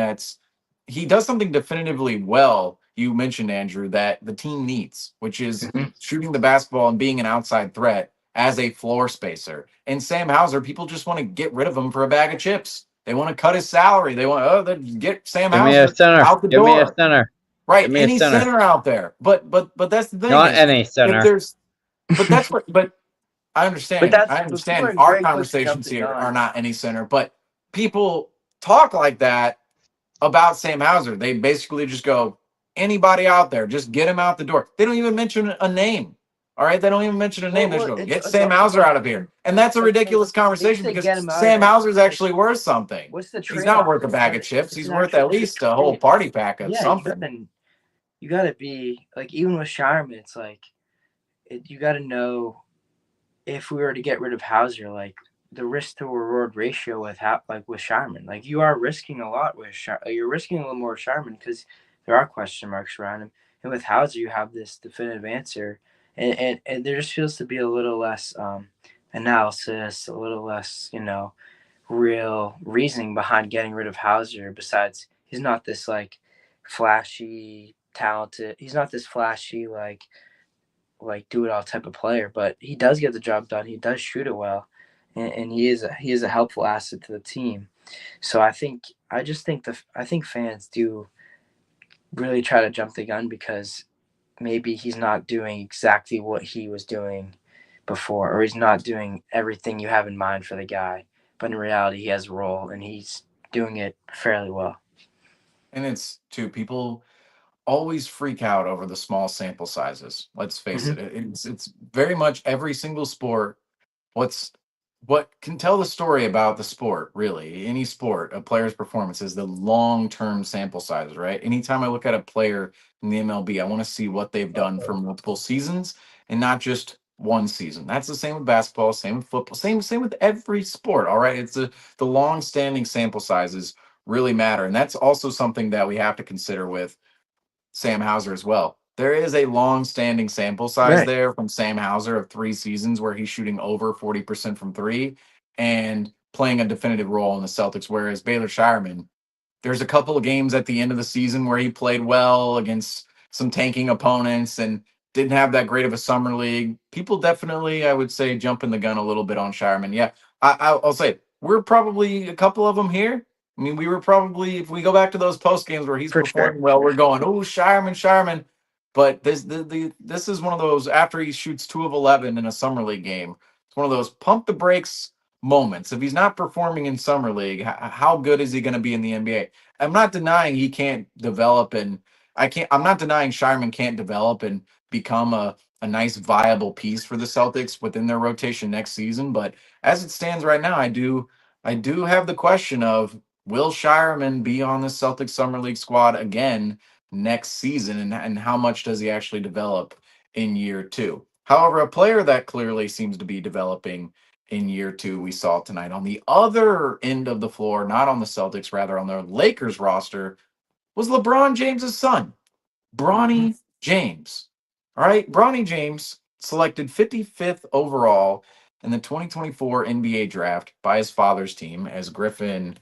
Speaker 1: he does something definitively well. You mentioned, Andrew, that the team needs, which is shooting the basketball and being an outside threat as a floor spacer. And Sam Hauser, people just want to get rid of him for a bag of chips. They want to cut his salary. They want get Sam
Speaker 4: Give me a
Speaker 1: Hauser
Speaker 4: center.
Speaker 1: out the
Speaker 4: Give me a
Speaker 1: door.
Speaker 4: center.
Speaker 1: Right,
Speaker 4: Give me a
Speaker 1: any
Speaker 4: center.
Speaker 1: center out there. But that's the thing.
Speaker 4: Not
Speaker 1: is,
Speaker 4: any
Speaker 1: if
Speaker 4: center.
Speaker 1: there's, but that's what. But I understand.
Speaker 2: But
Speaker 1: I
Speaker 2: people
Speaker 1: understand.
Speaker 2: are
Speaker 1: Our
Speaker 2: very quick to
Speaker 1: conversations
Speaker 2: jump the
Speaker 1: here
Speaker 2: gun.
Speaker 1: are not any center, but people talk like that about Sam Hauser. They basically just go, anybody out there, just get him out the door. They don't even mention a name. All right, they don't even mention a name. They just go, get Sam Hauser out of here, and that's a ridiculous conversation because Sam Hauser is actually worth something.
Speaker 2: What's the trade?
Speaker 1: He's not worth a bag of chips. He's worth at least a whole party pack of something.
Speaker 2: You gotta be like, even with Sharman, it's like you gotta know, if we were to get rid of Hauser, like the risk to reward ratio with Sharman, like you are risking a lot with you're risking a little more with Sharman because there are question marks around him, and with Hauser you have this definitive answer, and there just feels to be a little less analysis, a little less real reasoning behind getting rid of Hauser. Besides, he's not this like flashy talented. He's not this flashy like do it all type of player, but he does get the job done. He does shoot it well, and he is a helpful asset to the team. So I think fans do really try to jump the gun because maybe he's not doing exactly what he was doing before, or he's not doing everything you have in mind for the guy. But in reality, he has a role and he's doing it fairly well.
Speaker 1: And it's too, people always freak out over the small sample sizes. Let's face it. It's very much every single sport. What can tell the story about the sport, really, any sport, a player's performance is the long-term sample size, right? Anytime I look at a player in the MLB, I want to see what they've done for multiple seasons and not just one season. That's the same with basketball, same with football, same with every sport. All right. The long-standing sample sizes really matter. And that's also something that we have to consider with Sam Hauser as well. There is a long-standing sample size there from Sam Hauser of 3 seasons where he's shooting over 40% from three and playing a definitive role in the Celtics. Whereas Baylor Shireman, there's a couple of games at the end of the season where he played well against some tanking opponents and didn't have that great of a summer league. People definitely, I would say, jumping the gun a little bit on Shireman. Yeah, I'll say we're probably a couple of them here. I mean, we were probably, if we go back to those post games where he's performing well, we're going, oh, Shireman. But this is one of those, after he shoots 2 of 11 in a summer league game, it's one of those pump the brakes moments. If he's not performing in summer league, how good is he going to be in the NBA? I'm not denying he can't develop, and I'm not denying Shireman can't develop and become a nice viable piece for the Celtics within their rotation next season. But as it stands right now, I do have the question of, will Shireman be on the Celtics Summer League squad again next season, and how much does he actually develop in year two? However, a player that clearly seems to be developing in year two, we saw tonight on the other end of the floor, not on the Celtics, rather on the Lakers roster, was LeBron James's son, Bronny James. All right, Bronny James selected 55th overall in the 2024 NBA draft by his father's team as Griffin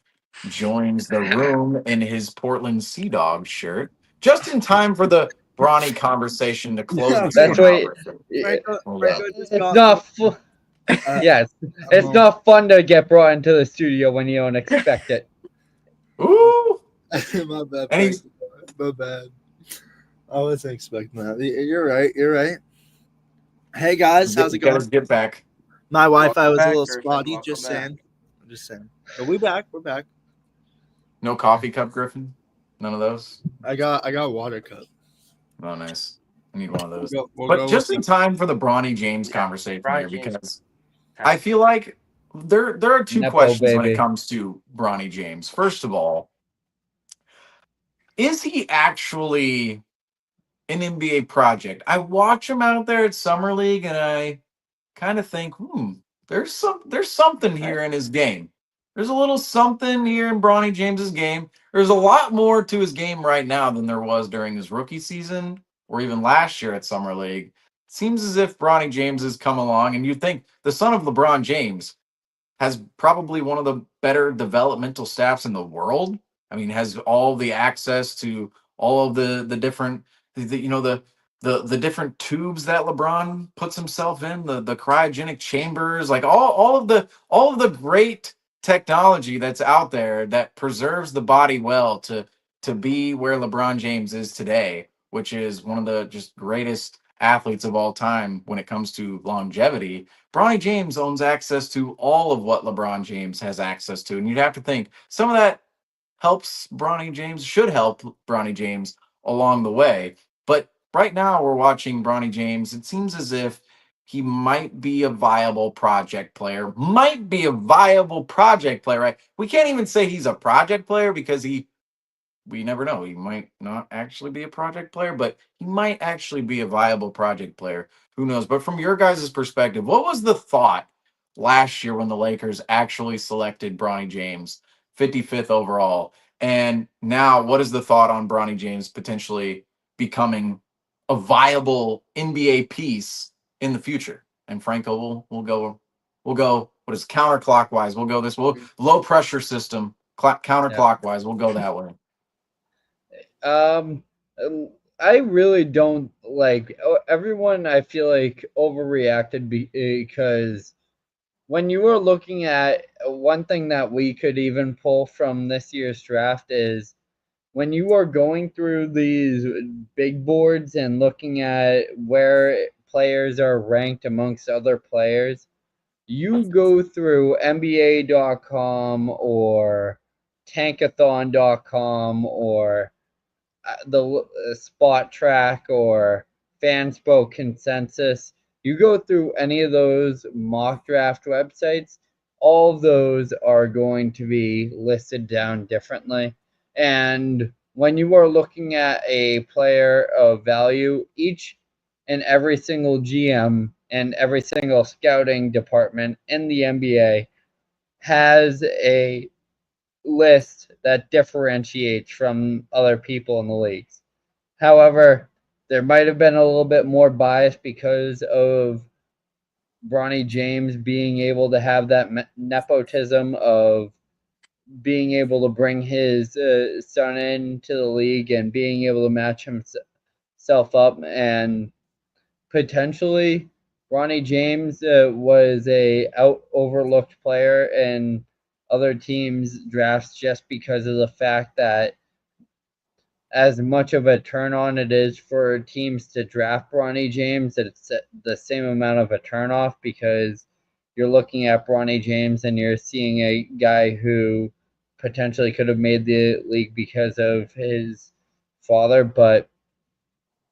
Speaker 1: joins the room in his Portland Sea Dogs shirt, just in time for the Bronny conversation to close this
Speaker 4: That's
Speaker 1: one out.
Speaker 4: why
Speaker 1: Hold
Speaker 3: Franco
Speaker 1: up.
Speaker 3: just
Speaker 4: it's
Speaker 3: got
Speaker 4: not.
Speaker 3: uh,
Speaker 4: Yes,
Speaker 3: a
Speaker 4: it's
Speaker 3: moment.
Speaker 4: not fun to get brought into the studio when you don't expect it.
Speaker 1: Ooh.
Speaker 3: My bad,
Speaker 1: And he's
Speaker 3: Franco. My bad. I wasn't expecting that. You're right. You're right. Hey guys, how's it
Speaker 1: gotta
Speaker 3: going?
Speaker 1: get back.
Speaker 3: My Wi-Fi
Speaker 2: Welcome
Speaker 3: was a
Speaker 2: back,
Speaker 3: little
Speaker 2: Griffin.
Speaker 3: spotty.
Speaker 2: Welcome
Speaker 3: Just
Speaker 2: back.
Speaker 3: saying. I'm just saying. But we're back. We're back.
Speaker 1: No coffee cup, Griffin? None of those?
Speaker 3: I got water cup.
Speaker 1: Oh, nice. I need one of those.
Speaker 3: We'll
Speaker 1: But
Speaker 3: go
Speaker 1: just
Speaker 3: with
Speaker 1: in time for the Bronny James
Speaker 2: Yeah,
Speaker 1: conversation
Speaker 2: Bronny
Speaker 1: here,
Speaker 2: James.
Speaker 1: because I feel like there are two
Speaker 4: Nepo
Speaker 1: questions when it
Speaker 4: baby.
Speaker 1: comes to Bronny James. First of all, is he actually an NBA project? I watch him out there at Summer League and I kind of think, there's something here in his game. There's a little something here in Bronny James's game. There's a lot more to his game right now than there was during his rookie season or even last year at Summer League. Seems as if Bronny James has come along, and you think the son of LeBron James has probably one of the better developmental staffs in the world. I mean, has all the access to all of the different, the different tubes that LeBron puts himself in, the cryogenic chambers, like all of the great technology that's out there that preserves the body well to be where LeBron James is today, which is one of the just greatest athletes of all time when it comes to longevity. Bronny James owns access to all of what LeBron James has access to. And you'd have to think some of that should help Bronny James along the way. But right now we're watching Bronny James. It seems as if he might be a viable project player. Right? We can't even say he's a project player because we never know. He might not actually be a project player, but he might actually be a viable project player. Who knows? But from your guys' perspective, what was the thought last year when the Lakers actually selected Bronny James 55th overall? And now, what is the thought on Bronny James potentially becoming a viable NBA piece in the future? And Franco, we'll go. What is counterclockwise? We'll go this. We'll low pressure system counterclockwise. We'll go that way.
Speaker 4: Um, I really don't like everyone. I feel like overreacted because when you were looking at one thing that we could even pull from this year's draft is when you are going through these big boards and looking at where players are ranked amongst other players, you go through NBA.com or Tankathon.com or the Spot Track or Fanspo Consensus. You go through any of those mock draft websites, all of those are going to be listed down differently. And when you are looking at a player of value, each and every single GM and every single scouting department in the NBA has a list that differentiates from other people in the leagues. However, there might have been a little bit more bias because of Bronny James being able to have that nepotism of being able to bring his son into the league and being able to match himself up, and potentially Ronnie James was a overlooked player in other teams' drafts just because of the fact that as much of a turn on it is for teams to draft Ronnie James, that it's the same amount of a turn off because you're looking at Ronnie James and you're seeing a guy who potentially could have made the league because of his father, but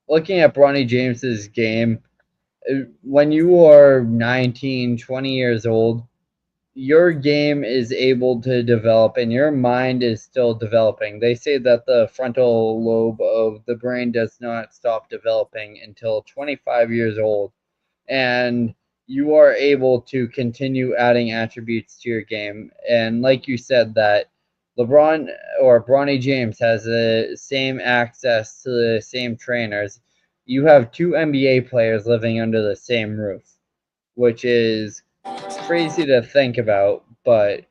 Speaker 4: looking at Bronny James's game, when you are 19, 20 years old, your game is able to develop and your mind is still developing. They say that the frontal lobe of the brain does not stop developing until 25 years old. And you are able to continue adding attributes to your game. And like you said, that LeBron or Bronny James has the same access to the same trainers. You have two NBA players living under the same roof, which is crazy to think about, but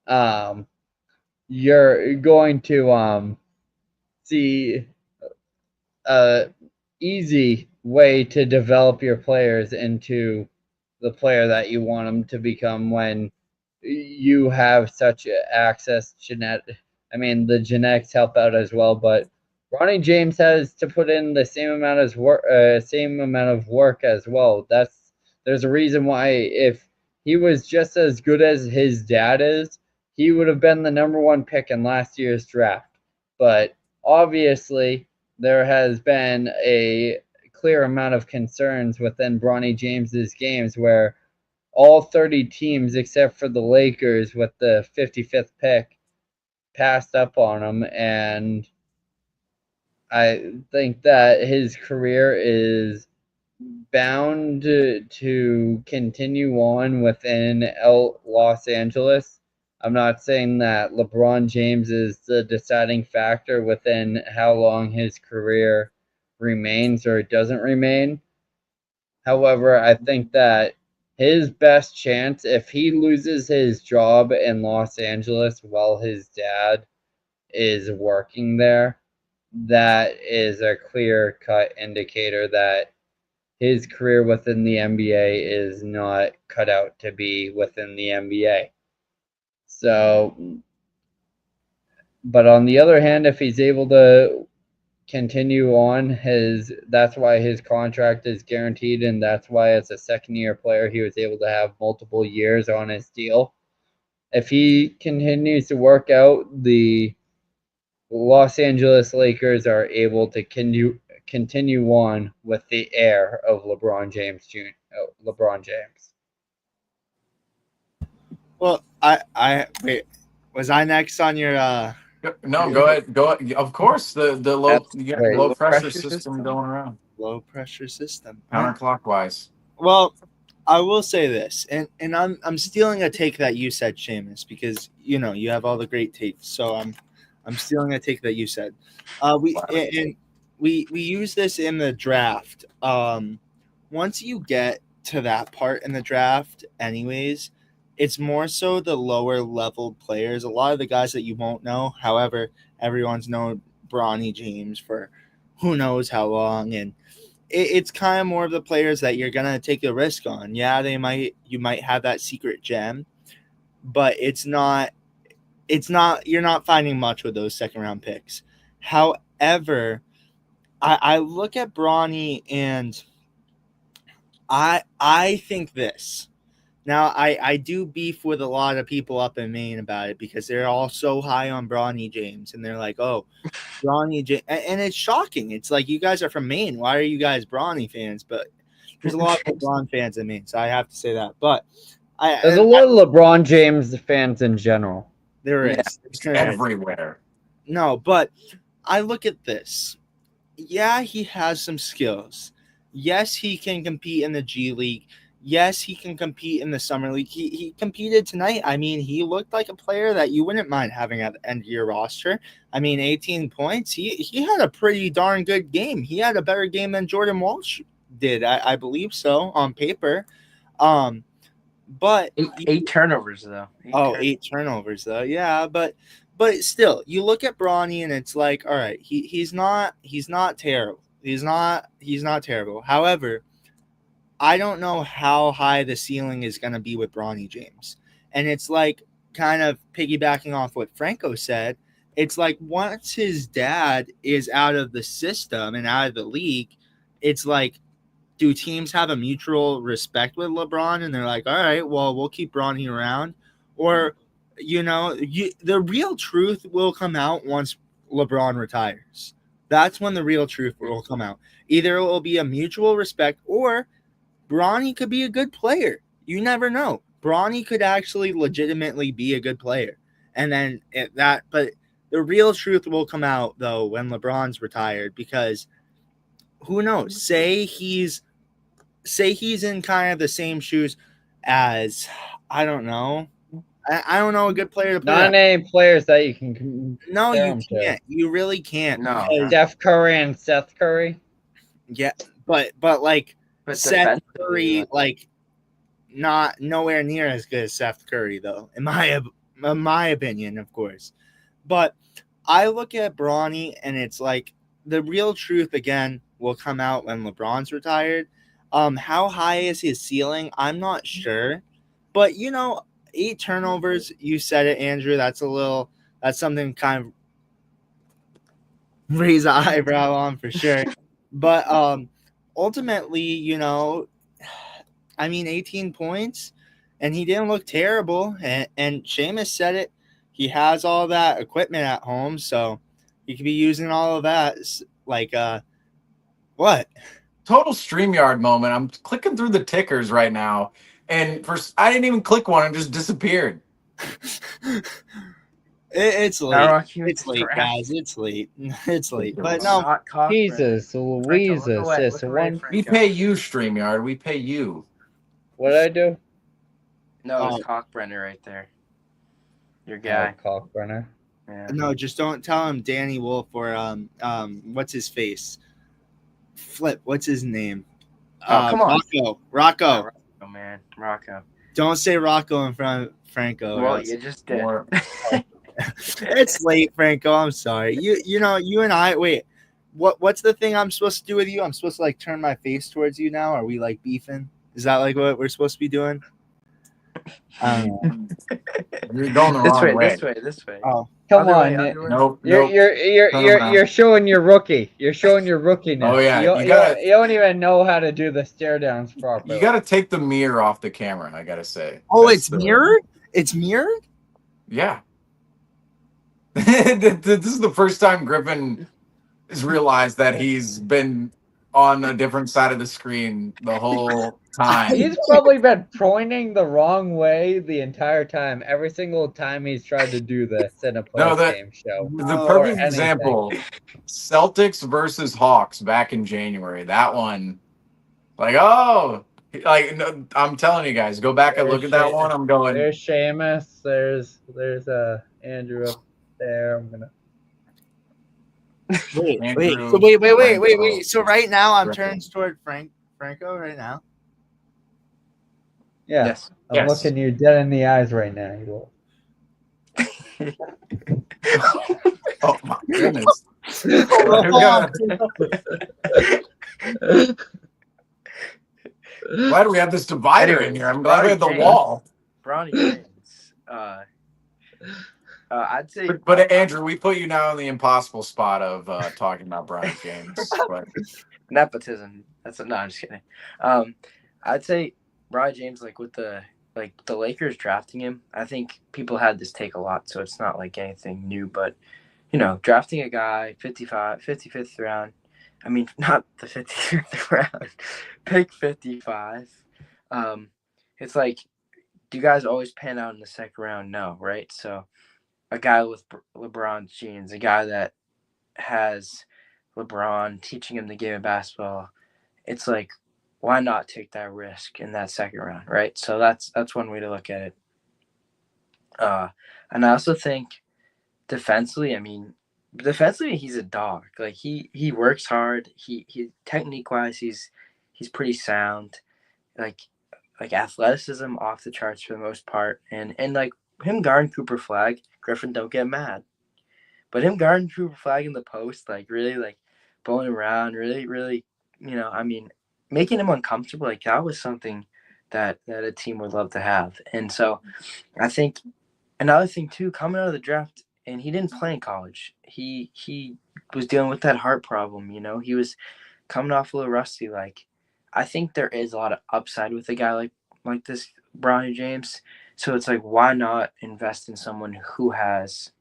Speaker 4: um, you're going to see a easy way to develop your players into the player that you want them to become when you have such access genetic. I mean, the genetics help out as well, but Ronnie James has to put in the same amount of work as well. There's a reason why if he was just as good as his dad is, he would have been the number one pick in last year's draft. But obviously, there has been a clear amount of concerns within Bronny James's games where all 30 teams except for the Lakers with the 55th pick passed up on him, and I think that his career is bound to continue on within Los Angeles. I'm not saying that LeBron James is the deciding factor within how long his career remains or doesn't remain. However, I think that his best chance, if he loses his job in Los Angeles while his dad is working there, that is a clear cut indicator that his career within the NBA is not cut out to be within the NBA. So, but on the other hand, if he's able to continue on that's why his contract is guaranteed, and that's why as a second year player he was able to have multiple years on his deal. If he continues to work out, the Los Angeles Lakers are able to continue on with the heir of LeBron James.
Speaker 3: Well, I wait. Was I next on your
Speaker 1: No, go ahead. Go ahead. Of course, the low
Speaker 2: That's
Speaker 1: you got
Speaker 2: great.
Speaker 1: low
Speaker 2: Low
Speaker 1: pressure
Speaker 2: pressure
Speaker 1: system
Speaker 2: system?
Speaker 1: going around
Speaker 3: low pressure system?
Speaker 1: counterclockwise.
Speaker 3: Well, I will say this, and I'm stealing a take that you said, Seamus, because you have all the great takes. So I'm stealing a take that you said. We use this in the draft. Once you get to that part in the draft, anyways, it's more so the lower level players. A lot of the guys that you won't know. However, everyone's known Bronny James for who knows how long, and it's kind of more of the players that you're gonna take a risk on. Yeah, you might have that secret gem, but it's not you're not finding much with those second round picks. However, I look at Bronny and I think this. Now I do beef with a lot of people up in Maine about it because they're all so high on Bronny James and they're like, oh, Bronny James, and it's shocking. It's like, you guys are from Maine. Why are you guys Bronny fans? But there's a lot of LeBron fans in Maine, so I have to say that. But
Speaker 4: There's a lot of LeBron James fans in general.
Speaker 3: there
Speaker 2: Yeah,
Speaker 3: is. There is.
Speaker 1: Everywhere.
Speaker 3: No, but I look at this. Yeah, he has some skills. Yes, he can compete in the G League. Yes, he can compete in the Summer League. He competed tonight. I mean, he looked like a player that you wouldn't mind having at the end of your roster. I mean, 18 points. He had a pretty darn good game. He had a better game than Jordan Walsh did. I believe so on paper. But
Speaker 2: eight turnovers though.
Speaker 3: eight turnovers though. Yeah, but still, you look at Bronny and it's like, all right, he's not terrible. He's not terrible. However, I don't know how high the ceiling is going to be with Bronny James. And it's like, kind of piggybacking off what Franco said, it's like once his dad is out of the system and out of the league, it's like, do teams have a mutual respect with LeBron and they're like, all right, well, we'll keep Bronny around? Or, the real truth will come out once LeBron retires. That's when the real truth will come out. Either it will be a mutual respect, or Bronny could be a good player. You never know. Bronny could actually legitimately be a good player. And then but the real truth will come out though when LeBron's retired, because who knows? Say he's in kind of the same shoes as, I don't know. I don't know a good player to put
Speaker 4: Not
Speaker 3: up.
Speaker 4: any players that you can
Speaker 3: No,
Speaker 4: compare
Speaker 3: you
Speaker 4: him to.
Speaker 3: can't. You really can't.
Speaker 2: No.
Speaker 3: Because,
Speaker 4: Steph Curry and Seth Curry.
Speaker 3: yeah, but like
Speaker 2: But
Speaker 3: Seth
Speaker 2: defensively,
Speaker 3: Curry, like not nowhere near as good as Seth Curry, though, in my opinion, of course. But I look at Bronny, and it's like the real truth again will come out when LeBron's retired. How high is his ceiling? I'm not sure, but 8 turnovers. You said it, Andrew. That's something kind of raise an eyebrow on for sure. But ultimately, I mean, 18 points, and he didn't look terrible. And Seamus said it. He has all that equipment at home, so he could be using all of that. Like, what?
Speaker 1: Total StreamYard moment. I'm clicking through the tickers right now, and I didn't even click one; it just disappeared.
Speaker 3: It's late.
Speaker 2: Rocky with
Speaker 3: It's
Speaker 2: the
Speaker 3: late,
Speaker 2: draft.
Speaker 3: guys. It's late. It's late. But no,
Speaker 2: Not Cochran.
Speaker 4: Jesus, Louise,
Speaker 2: Franco, look away,
Speaker 4: it's
Speaker 2: look away,
Speaker 4: one.
Speaker 1: We
Speaker 2: Franco.
Speaker 1: pay you, StreamYard. We pay you.
Speaker 4: What did I do?
Speaker 2: No, it's
Speaker 3: Oh.
Speaker 2: Cockbrenner right there. Your guy.
Speaker 4: Oh, Cockbrenner.
Speaker 2: Yeah.
Speaker 3: no, just don't tell him Danny Wolf or what's his face? Flip. What's his name?
Speaker 2: Oh, come on.
Speaker 3: Rocco.
Speaker 2: Oh, man. Rocco.
Speaker 3: Don't say Rocco in front of Franco.
Speaker 2: Well, you just did.
Speaker 1: More.
Speaker 3: It's late, Franco. I'm sorry. You and I. Wait. What's the thing I'm supposed to do with you? I'm supposed to like turn my face towards you now. Are we like beefing? Is that like what we're supposed to be doing?
Speaker 1: You're going the wrong way.
Speaker 2: This way.
Speaker 3: Oh,
Speaker 4: Come
Speaker 2: Other
Speaker 4: on,
Speaker 2: way, other way.
Speaker 1: Nope.
Speaker 4: you're showing your rookie. You're showing your rookiness.
Speaker 1: Oh, yeah,
Speaker 4: you,
Speaker 1: you gotta-
Speaker 4: you don't even know how to do the stare downs properly.
Speaker 1: You got to take the mirror off the camera. I gotta say.
Speaker 3: oh,
Speaker 1: That's
Speaker 3: it's mirrored. It's mirrored.
Speaker 1: Yeah. This is the first time Griffin has realized that he's been on a different side of the screen the whole time.
Speaker 4: He's probably been pointing the wrong way the entire time. Every single time he's tried to do this in a
Speaker 1: No,
Speaker 4: post-game show.
Speaker 1: The
Speaker 4: or
Speaker 1: perfect
Speaker 4: anything.
Speaker 1: example, Celtics versus Hawks back in January. That one, like, no, I'm telling you guys, go back and look at that one. I'm going.
Speaker 4: There's Seamus. There's Andrew up there. I'm gonna.
Speaker 3: Wait.
Speaker 1: Andrew,
Speaker 3: So wait.
Speaker 1: Franco.
Speaker 3: So right now I'm
Speaker 1: Griffin.
Speaker 3: turned toward Franco right now.
Speaker 4: Yeah,
Speaker 2: Yes.
Speaker 4: I'm
Speaker 1: Yes.
Speaker 4: looking you dead in the eyes right now. You will.
Speaker 1: Oh my goodness! Why do we have this divider in here? I'm glad we have the wall.
Speaker 2: Bronny James. I'd say.
Speaker 1: But Andrew, we put you now in the impossible spot of talking about Bronny James. But
Speaker 2: Nepotism. No, I'm just kidding. I'd say Bronny James, like with the Lakers drafting him. I think people had this take a lot, so it's not like anything new. But drafting a guy 55th round. I mean, not the 55th round, pick 55. It's like, do you guys always pan out in the second round? No, right? So a guy with LeBron's genes, a guy that has LeBron teaching him the game of basketball, it's like, why not take that risk in that second round, right? So that's one way to look at it. And I also think defensively, he's a dog. Like he works hard. He technique wise, he's pretty sound. Like athleticism off the charts for the most part. And like him guarding Cooper Flag, Griffin, don't get mad. But him guarding Cooper Flag in the post, like really like bowling around, really, making him uncomfortable, like that was something that a team would love to have. And so I think another thing too, coming out of the draft, and he didn't play in college. He was dealing with that heart problem, he was coming off a little rusty. Like, I think there is a lot of upside with a guy like this Bronny James. So it's like, why not invest in someone who has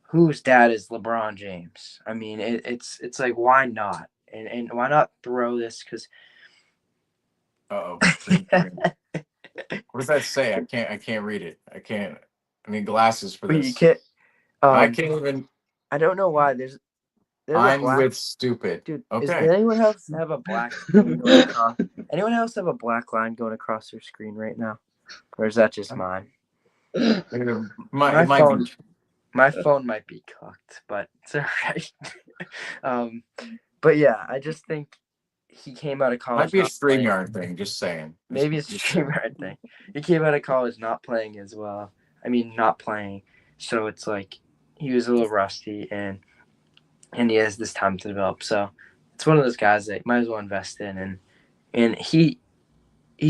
Speaker 2: whose dad is LeBron James? I mean, it's like, why not? And why not throw this? Because
Speaker 1: Uh-oh. What does that say? I can't read it. I need glasses for
Speaker 2: you
Speaker 1: this.
Speaker 2: can't.
Speaker 1: I
Speaker 2: Um,
Speaker 1: can't even.
Speaker 2: I don't know why. There's a
Speaker 1: I'm
Speaker 2: black
Speaker 1: with stupid.
Speaker 2: dude. Does
Speaker 1: Okay.
Speaker 2: anyone else have a black line going across? Anyone else have a black line going across their screen right now, or is that just mine?
Speaker 1: It
Speaker 2: My
Speaker 1: might
Speaker 2: phone,
Speaker 1: be.
Speaker 2: my phone might be cooked, but it's all right. um, but yeah, I just think he came out of
Speaker 1: Might
Speaker 2: college
Speaker 1: be a
Speaker 2: not playing.
Speaker 1: StreamYard thing. Just saying.
Speaker 2: Maybe it's a streamer thing. He came out of college not playing as well. I mean, not playing. So it's like he was a little rusty, and he has this time to develop. So it's one of those guys that you might as well invest in, and he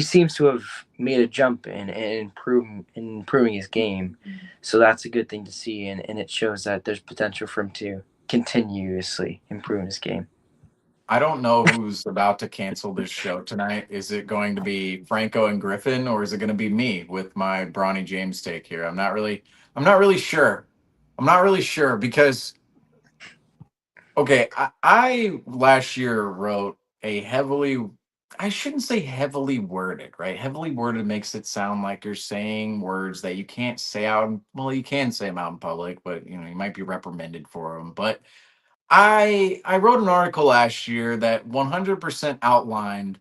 Speaker 2: seems to have made a jump in improving his game. So that's a good thing to see, and it shows that there's potential for him to continuously improve his game.
Speaker 1: I don't know who's about to cancel this show tonight. Is it going to be Franco and Griffin, or is it going to be me with my Bronny James take here? I'm not really sure. I'm not really sure because okay, I last year wrote a heavily, I shouldn't say heavily worded, right? Heavily worded makes it sound like you're saying words that you can't say out. Well, you can say them out in public, but you might be reprimanded for them. But I wrote an article last year that 100% outlined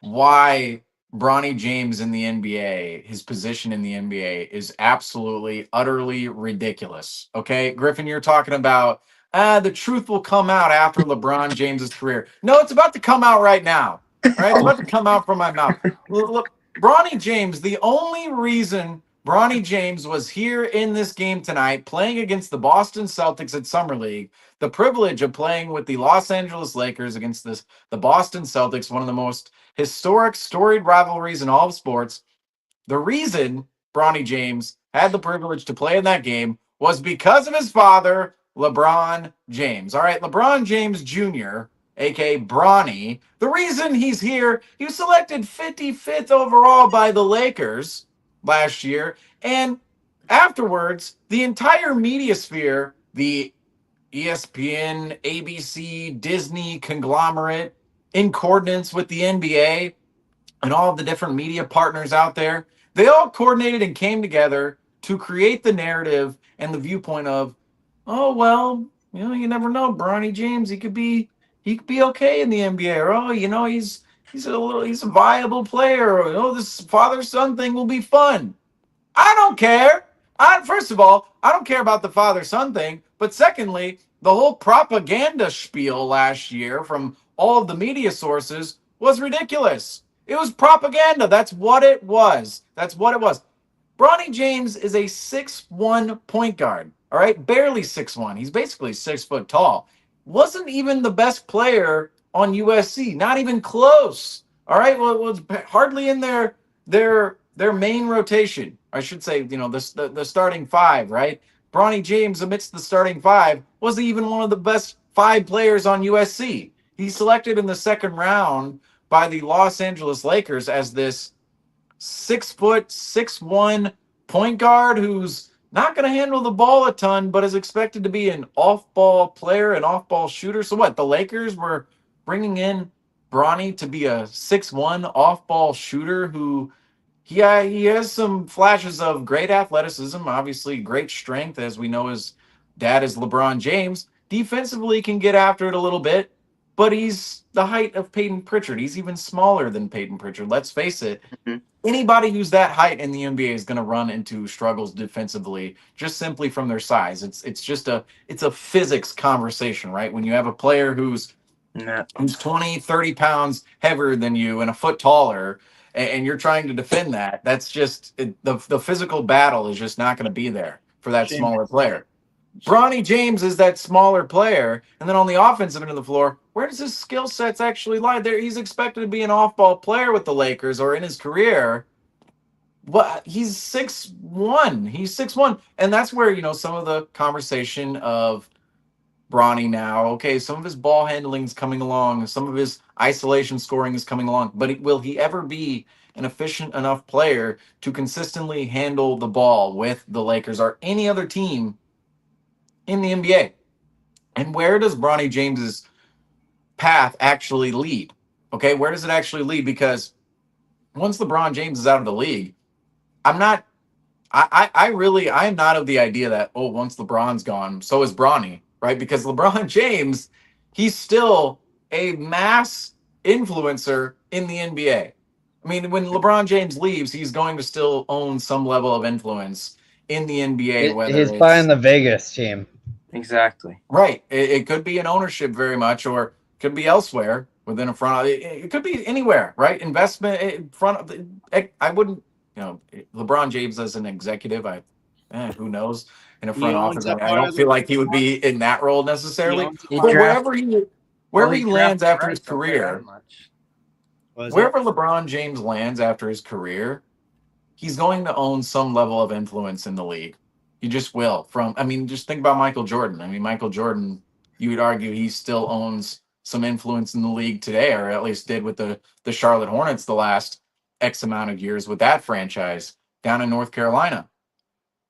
Speaker 1: why Bronny James in the NBA, his position in the NBA is absolutely, utterly ridiculous. Okay, Griffin, you're talking about the truth will come out after LeBron James's career. No, it's about to come out right now. All right, it's about to come out from my mouth. Look, Bronny James, the only reason Bronny James was here in this game tonight playing against the Boston Celtics at Summer League, the privilege of playing with the Los Angeles Lakers against the Boston Celtics, one of the most historic, storied rivalries in all of sports. The reason Bronny James had the privilege to play in that game was because of his father, LeBron James. All right, LeBron James Jr., aka Bronny. The reason he's here, he was selected 55th overall by the Lakers last year. And afterwards, the entire media sphere, the ESPN, ABC, Disney conglomerate, in coordinates with the NBA, and all of the different media partners out there, they all coordinated and came together to create the narrative and the viewpoint of, oh well, you never know, Bronny James, he could be okay in the NBA, or oh, he's a viable player, or oh, this father son thing will be fun. I don't care. First of all, I don't care about the father son thing. But secondly, the whole propaganda spiel last year from all of the media sources was ridiculous. It was propaganda. That's what it was. That's what it was. Bronny James is a 6'1" point guard. All right, barely 6'1". He's basically 6 foot tall. Wasn't even the best player on USC. Not even close. All right, well, it was hardly in their main rotation. I should say, the starting five, right? Bronny James, amidst the starting five, wasn't even one of the best five players on USC. He's selected in the second round by the Los Angeles Lakers as this 6 foot 6'1" point guard who's not going to handle the ball a ton, but is expected to be an off-ball player, an off-ball shooter. So what? The Lakers were bringing in Bronny to be a 6'1" off-ball shooter who, yeah, he has some flashes of great athleticism, obviously great strength, as we know his dad is LeBron James. Defensively can get after it a little bit, but he's the height of Peyton Pritchard. He's even smaller than Peyton Pritchard. Let's face it,
Speaker 2: Mhm.
Speaker 1: anybody who's that height in the NBA is going to run into struggles defensively just simply from their size. It's a physics conversation, right? When you have a player
Speaker 2: Yeah.
Speaker 1: who's 20, 30 pounds heavier than you and a foot taller, and you're trying to defend that, that's just the physical battle is just not going to be there for that smaller player. Bronny James is that smaller player, and then on the offensive end of the floor, where does his skill sets actually lie? There, he's expected to be an off-ball player with the Lakers or in his career. But he's 6'1". He's 6'1", and that's where some of the conversation of Bronny now. Okay, some of his ball handling is coming along, some of his isolation scoring is coming along, but will he ever be an efficient enough player to consistently handle the ball with the Lakers or any other team in the NBA. And where does Bronny James's path actually lead? Okay, where does it actually lead? Because once LeBron James is out of the league, I'm not. I am not of the idea that once LeBron's gone, so is Bronny, right? Because LeBron James, he's still a mass influencer in the NBA. I mean, when LeBron James leaves, he's going to still own some level of influence in the NBA, whether
Speaker 4: He's buying
Speaker 1: it's
Speaker 4: the Vegas team.
Speaker 2: Exactly.
Speaker 1: right. It could be an ownership very much, or could be elsewhere within a front. It could be anywhere, right? Investment in front of. I wouldn't, LeBron James as an executive. Who knows? In a
Speaker 3: He
Speaker 1: front
Speaker 3: owns
Speaker 1: office,
Speaker 3: a
Speaker 1: I
Speaker 3: part
Speaker 1: don't
Speaker 3: of
Speaker 1: feel
Speaker 3: the
Speaker 1: like he would be in that role
Speaker 3: he
Speaker 1: necessarily.
Speaker 3: owns a
Speaker 2: He
Speaker 1: But
Speaker 3: part of
Speaker 2: drafted.
Speaker 1: wherever he
Speaker 2: he
Speaker 1: lands
Speaker 2: drafted
Speaker 1: after his
Speaker 2: Bryce, I'll tell you that
Speaker 1: career,
Speaker 2: much.
Speaker 3: was it?
Speaker 1: wherever LeBron James lands after his career, he's going to own some level of influence in the league. He just will. Just think about Michael Jordan. I mean, Michael Jordan, you would argue he still owns some influence in the league today, or at least did with the Charlotte Hornets the last X amount of years with that franchise down in North Carolina.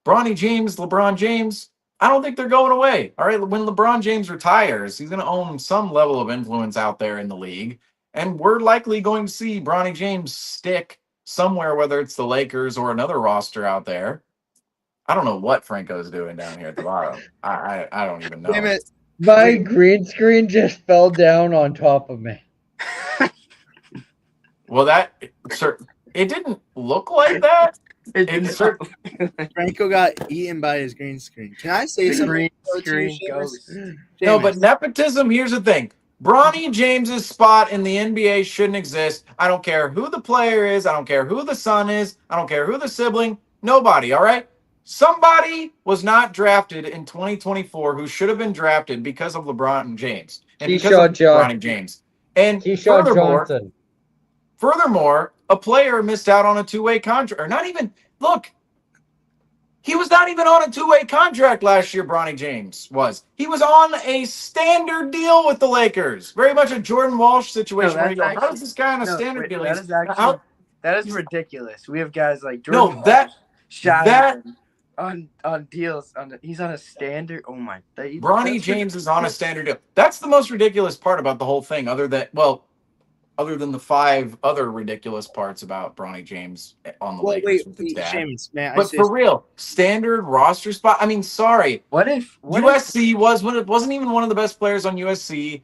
Speaker 1: Bronny James, LeBron James, I don't think they're going away. All right. When LeBron James retires, he's going to own some level of influence out there in the league. And we're likely going to see Bronny James stick somewhere, whether it's the Lakers or another roster out there. I don't know what Franco's doing down here at the bottom. I don't even know.
Speaker 3: Damn it.
Speaker 4: My green screen just fell down on top of me.
Speaker 1: Well, it didn't look like that.
Speaker 3: Franco got eaten by his green screen. Can I say
Speaker 2: The
Speaker 3: something?
Speaker 2: green
Speaker 3: to you,
Speaker 2: screen
Speaker 3: Seamus?
Speaker 2: ghost.
Speaker 1: No, but
Speaker 3: Seamus,
Speaker 1: nepotism, here's the thing. Bronny James's spot in the NBA shouldn't exist. I don't care who the player is. I don't care who the son is. I don't care who the sibling. Nobody, all right? Somebody was not drafted in 2024 who should have been drafted because of LeBron James and because of Bronny James. And
Speaker 4: Keyshawn Johnson.
Speaker 1: furthermore, a player missed out on a two-way contract. Or not even, look, he was not even on a two-way contract last year, Bronny James was. He was on a standard deal with the Lakers. Very much a Jordan Walsh situation where you go, how is this guy on a standard deal?
Speaker 2: That is ridiculous. We have guys like Jordan
Speaker 1: that
Speaker 2: on deals. He's on a standard. Oh my!
Speaker 1: Bronny James is on a standard deal. That's the most ridiculous part about the whole thing, other than the five other ridiculous parts about Bronny James on the Lakers with his dad.
Speaker 3: Seamus, man,
Speaker 1: But for real, standard roster spot. I mean, sorry.
Speaker 2: What if
Speaker 1: USC wasn't even one of the best players on USC.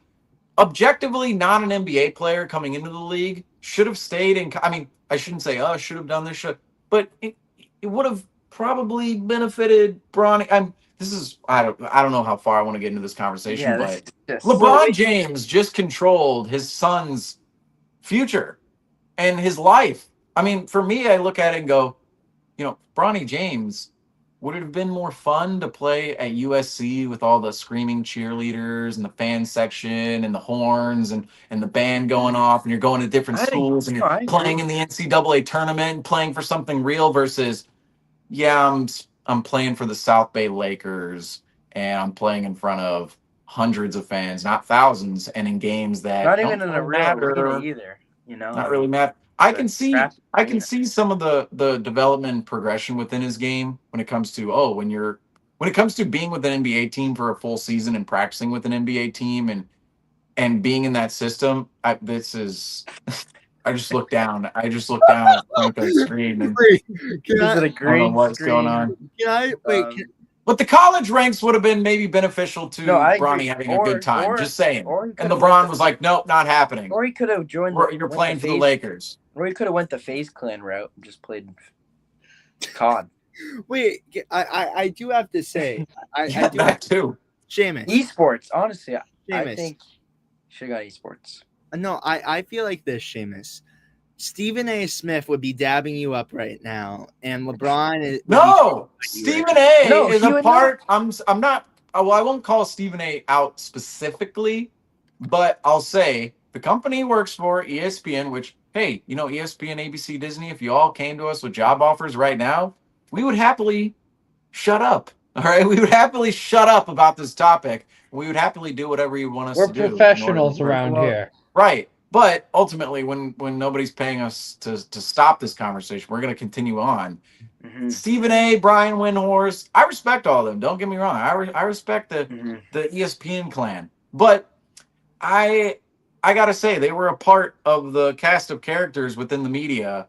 Speaker 1: Objectively, not an NBA player coming into the league. Should have stayed in. I mean, I shouldn't say, should have done this. But it would have probably benefited Bronny. I don't know how far I want to get into this conversation, but LeBron James just controlled his son's future and his life. I mean, for me, I look at it and go, Bronny James, would it have been more fun to play at USC with all the screaming cheerleaders and the fan section and the horns and the band going off, and you're going to different schools and you're playing in the NCAA tournament, playing for something real versus, I'm playing for the South Bay Lakers and I'm playing in front of hundreds of fans, not thousands, and in games that
Speaker 2: not even in
Speaker 1: really
Speaker 2: a real arena either.
Speaker 1: Not really matter. I can see some of the development and progression within his game when it comes to when it comes to being with an NBA team for a full season and practicing with an NBA team and being in that system. I just looked down. I just looked down at Franco's screen and I don't know what's going on. But the college ranks would have been maybe beneficial to Bronny having a good time. Just saying. And LeBron was like, nope, not happening.
Speaker 2: Or he could have joined.
Speaker 1: You're playing for the Lakers.
Speaker 2: Or he could have went the FaZe Clan route and just played COD.
Speaker 3: Wait, I do have to say, I do
Speaker 1: that too.
Speaker 3: Seamus.
Speaker 2: Esports, honestly, I think should have got esports.
Speaker 3: No, I feel like this, Seamus. Stephen A. Smith would be dabbing you up right now, and LeBron is
Speaker 1: Stephen A. is a part. I'm not. Well, I won't call Stephen A. out specifically, but I'll say the company he works for, ESPN, which, hey, ESPN, ABC, Disney, if you all came to us with job offers right now, we would happily shut up. All right, we would happily shut up about this topic. We would happily do whatever you want us to do.
Speaker 4: We're professionals around here.
Speaker 1: Right. But ultimately, when nobody's paying us to stop this conversation, we're going to continue on.
Speaker 2: Mhm.
Speaker 1: Stephen A, Brian Windhorst, I respect all of them. Don't get me wrong. I respect the
Speaker 2: Mhm.
Speaker 1: ESPN clan, but I gotta say they were a part of the cast of characters within the media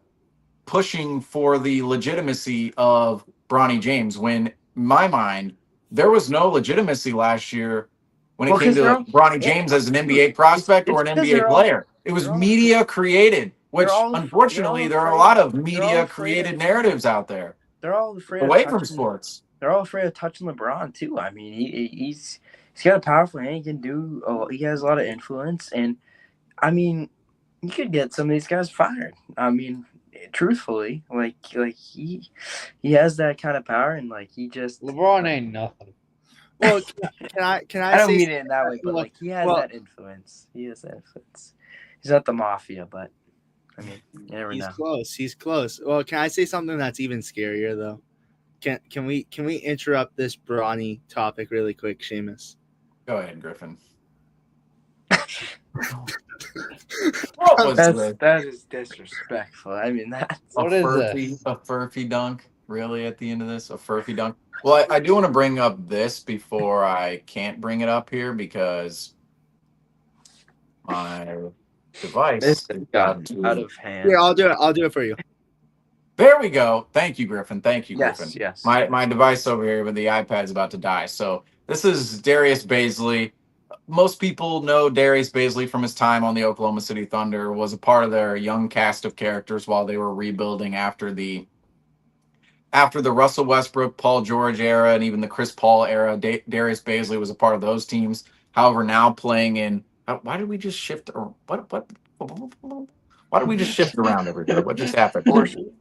Speaker 1: pushing for the legitimacy of Bronny James. When, in my mind, there was no legitimacy last year when it
Speaker 2: Well,
Speaker 1: came
Speaker 2: because they're
Speaker 1: to
Speaker 2: all
Speaker 1: Bronny
Speaker 2: well,
Speaker 1: James as an NBA prospect
Speaker 2: it's
Speaker 1: or an
Speaker 2: because
Speaker 1: NBA player. It was
Speaker 2: they're all
Speaker 1: media created,
Speaker 2: they're
Speaker 1: which
Speaker 2: all
Speaker 1: unfortunately there are a lot of media created narratives out there
Speaker 2: they're all afraid of
Speaker 1: away from
Speaker 2: touching.
Speaker 1: sports.
Speaker 2: They're all afraid of touching LeBron too. I mean, he's got a powerful hand. He can do. He has a lot of influence, and I mean, you could get some of these guys fired. I mean, truthfully, like he has that kind of power, and like he just.
Speaker 4: LeBron ain't nothing.
Speaker 3: Well, can I
Speaker 2: I don't
Speaker 3: say
Speaker 2: mean it in that way, but
Speaker 3: well,
Speaker 2: like he has
Speaker 3: well,
Speaker 2: that influence. He has that influence. He's not the mafia, but I mean, you never
Speaker 3: he's
Speaker 2: know.
Speaker 3: close. He's close. Well, can I say something that's even scarier though? Can we interrupt this Bronny topic really quick, Seamus?
Speaker 1: Go ahead, Griffin. What was this?
Speaker 2: That is disrespectful. I mean that.
Speaker 4: What is this?
Speaker 1: A furphy dunk? Really, at the end of this, a furphy dunk? Well, I do want to bring up this before I can't bring it up here because my device
Speaker 2: This
Speaker 1: has
Speaker 2: got
Speaker 1: got
Speaker 2: out
Speaker 1: to.
Speaker 2: of hand.
Speaker 3: Yeah, I'll do it. I'll do it for you.
Speaker 1: There we go. Thank you, Griffin. Thank you, Griffin.
Speaker 2: Yes.
Speaker 1: My device over here, but the iPad's about to die. So this is Darius Baisley. Most people know Darius Baisley from his time on the Oklahoma City Thunder. Was a part of their young cast of characters while they were rebuilding after the Russell Westbrook, Paul George era, and even the Chris Paul era. Darius Baisley was a part of those teams. However, now playing in why did we just shift? Or what? Why did we just shift around everybody? What just happened?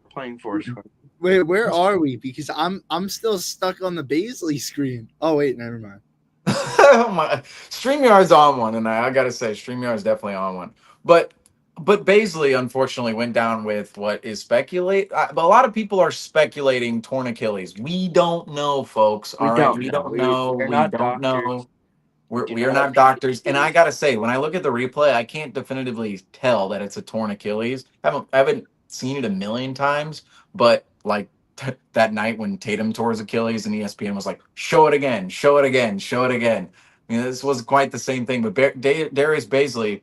Speaker 2: Playing Foursquare.
Speaker 3: Wait, where are we? Because I'm still stuck on the Baisley screen. Oh wait, never mind.
Speaker 1: StreamYard's on one, and I gotta say, StreamYard's definitely on one. But Baisley unfortunately went down with what is speculate. But a lot of people are speculating torn Achilles. We don't know, folks.
Speaker 2: We
Speaker 1: All right,
Speaker 2: don't
Speaker 1: we
Speaker 2: know.
Speaker 1: don't know.
Speaker 2: We're
Speaker 1: We
Speaker 2: not
Speaker 1: don't
Speaker 2: doctors.
Speaker 1: know.
Speaker 2: Do
Speaker 1: We are
Speaker 2: not
Speaker 1: not doctors, and I gotta say, when I look at the replay, I can't definitively tell that it's a torn Achilles. I haven't seen it a million times, but like that night when Tatum tore his Achilles, and ESPN was like, "Show it again, show it again, show it again." I mean, this was quite the same thing. But Darius Baisley,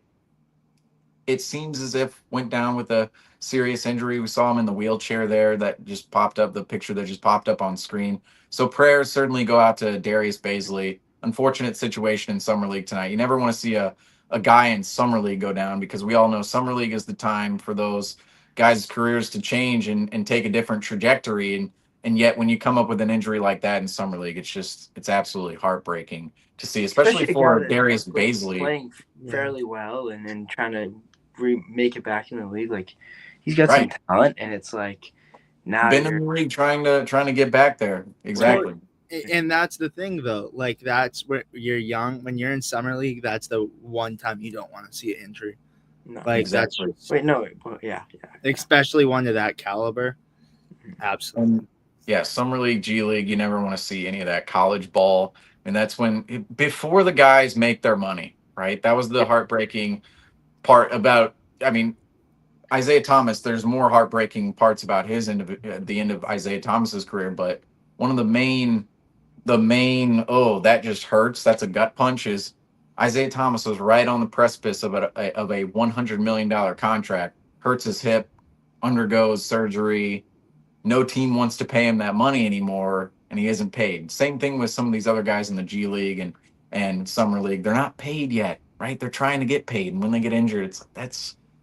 Speaker 1: it seems as if went down with a serious injury. We saw him in the wheelchair there that just popped up, the picture that just popped up on screen. So prayers certainly go out to Darius Baisley. Unfortunate situation in Summer League tonight. You never want to see a guy in Summer League go down because we all know Summer League is the time for those guys' careers to change and take a different trajectory. And yet when you come up with an injury like that in Summer League, it's absolutely heartbreaking to see, especially
Speaker 2: a guy
Speaker 1: for
Speaker 2: that's
Speaker 1: Darius Baisley.
Speaker 2: playing fairly well and then trying to make it back in the league. Like he's got some talent, and it's like now
Speaker 1: Been in the league trying to get back there. Exactly.
Speaker 3: And that's the thing, though. Like that's where you're young. When you're in summer league, that's the one time you don't want to see an injury.
Speaker 2: No,
Speaker 3: Like
Speaker 1: exactly.
Speaker 3: that's just,
Speaker 2: wait, no, well, yeah.
Speaker 3: especially one of that caliber. Absolutely.
Speaker 1: Yeah, summer league, G League, you never want to see any of that college ball. And that's when before the guys make their money, right? That was the heartbreaking part about. I mean, Isaiah Thomas. There's more heartbreaking parts about his end of the end of Isaiah Thomas's career, but one of the main oh, that just hurts. That's a gut punch. Is Isaiah Thomas was right on the precipice of a $100 million contract. Hurts his hip, undergoes surgery. No team wants to pay him that money anymore, and he isn't paid. Same thing with some of these other guys in the G League and Summer League. They're not paid yet, right? They're trying to get paid, and when they get injured, it's like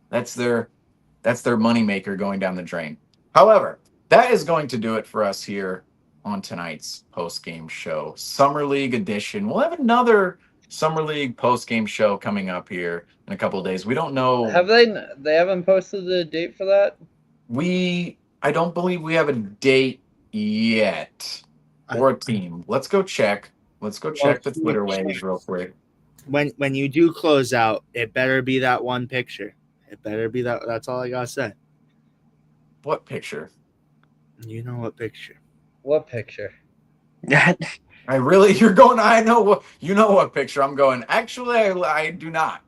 Speaker 1: that's their moneymaker going down the drain. However, that is going to do it for us here on tonight's post-game show, Summer League edition. We'll have another Summer League post-game show coming up here in a couple of days. We don't know.
Speaker 4: Have they haven't posted the date for that?
Speaker 1: I don't believe we have a date yet or a team. Let's go check. Let's go check the Twitter waves real quick.
Speaker 3: When you do close out, it better be that one picture. It better be that. That's all I gotta say.
Speaker 1: What picture?
Speaker 3: You know what picture?
Speaker 4: What picture?
Speaker 1: You're going. I know what. You know what picture I'm going. Actually, I do not.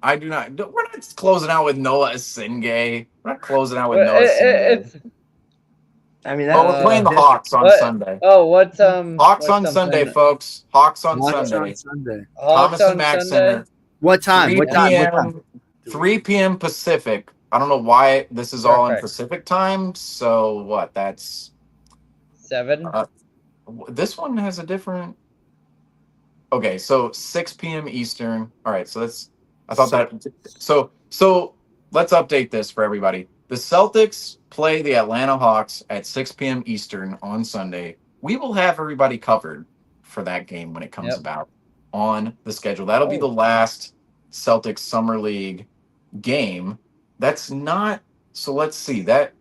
Speaker 1: I do not. We're not closing out with Noah Asingay. We're not closing out with
Speaker 4: Well,
Speaker 1: Noah Asingay.
Speaker 4: it's
Speaker 2: I mean,
Speaker 1: Oh, we're playing the
Speaker 2: that's
Speaker 1: Hawks on
Speaker 4: what?
Speaker 1: Sunday.
Speaker 4: Oh,
Speaker 1: Hawks
Speaker 4: what's
Speaker 1: on Sunday,
Speaker 4: something?
Speaker 1: folks. Hawks on
Speaker 3: Watch
Speaker 1: Sunday.
Speaker 3: on Sunday.
Speaker 4: Hawks
Speaker 1: Thomas and
Speaker 4: on
Speaker 1: Mack
Speaker 4: Sunday.
Speaker 1: Center.
Speaker 3: What time?
Speaker 1: 3
Speaker 3: What time? What time?
Speaker 1: p.m. 3 p.m. Pacific. I don't know why this is all in
Speaker 4: Perfect.
Speaker 1: Pacific time. So what? That's
Speaker 4: 7.
Speaker 1: this one has a different. Okay, so 6 p.m. Eastern. All right, so that's. I thought that. So let's update this for everybody. The Celtics play the Atlanta Hawks at 6 p.m. Eastern on Sunday. We will have everybody covered for that game when it comes
Speaker 4: Yep.
Speaker 1: about on the schedule. That'll be the
Speaker 4: Oh.
Speaker 1: last Celtics Summer League game. That's not. So let's see that.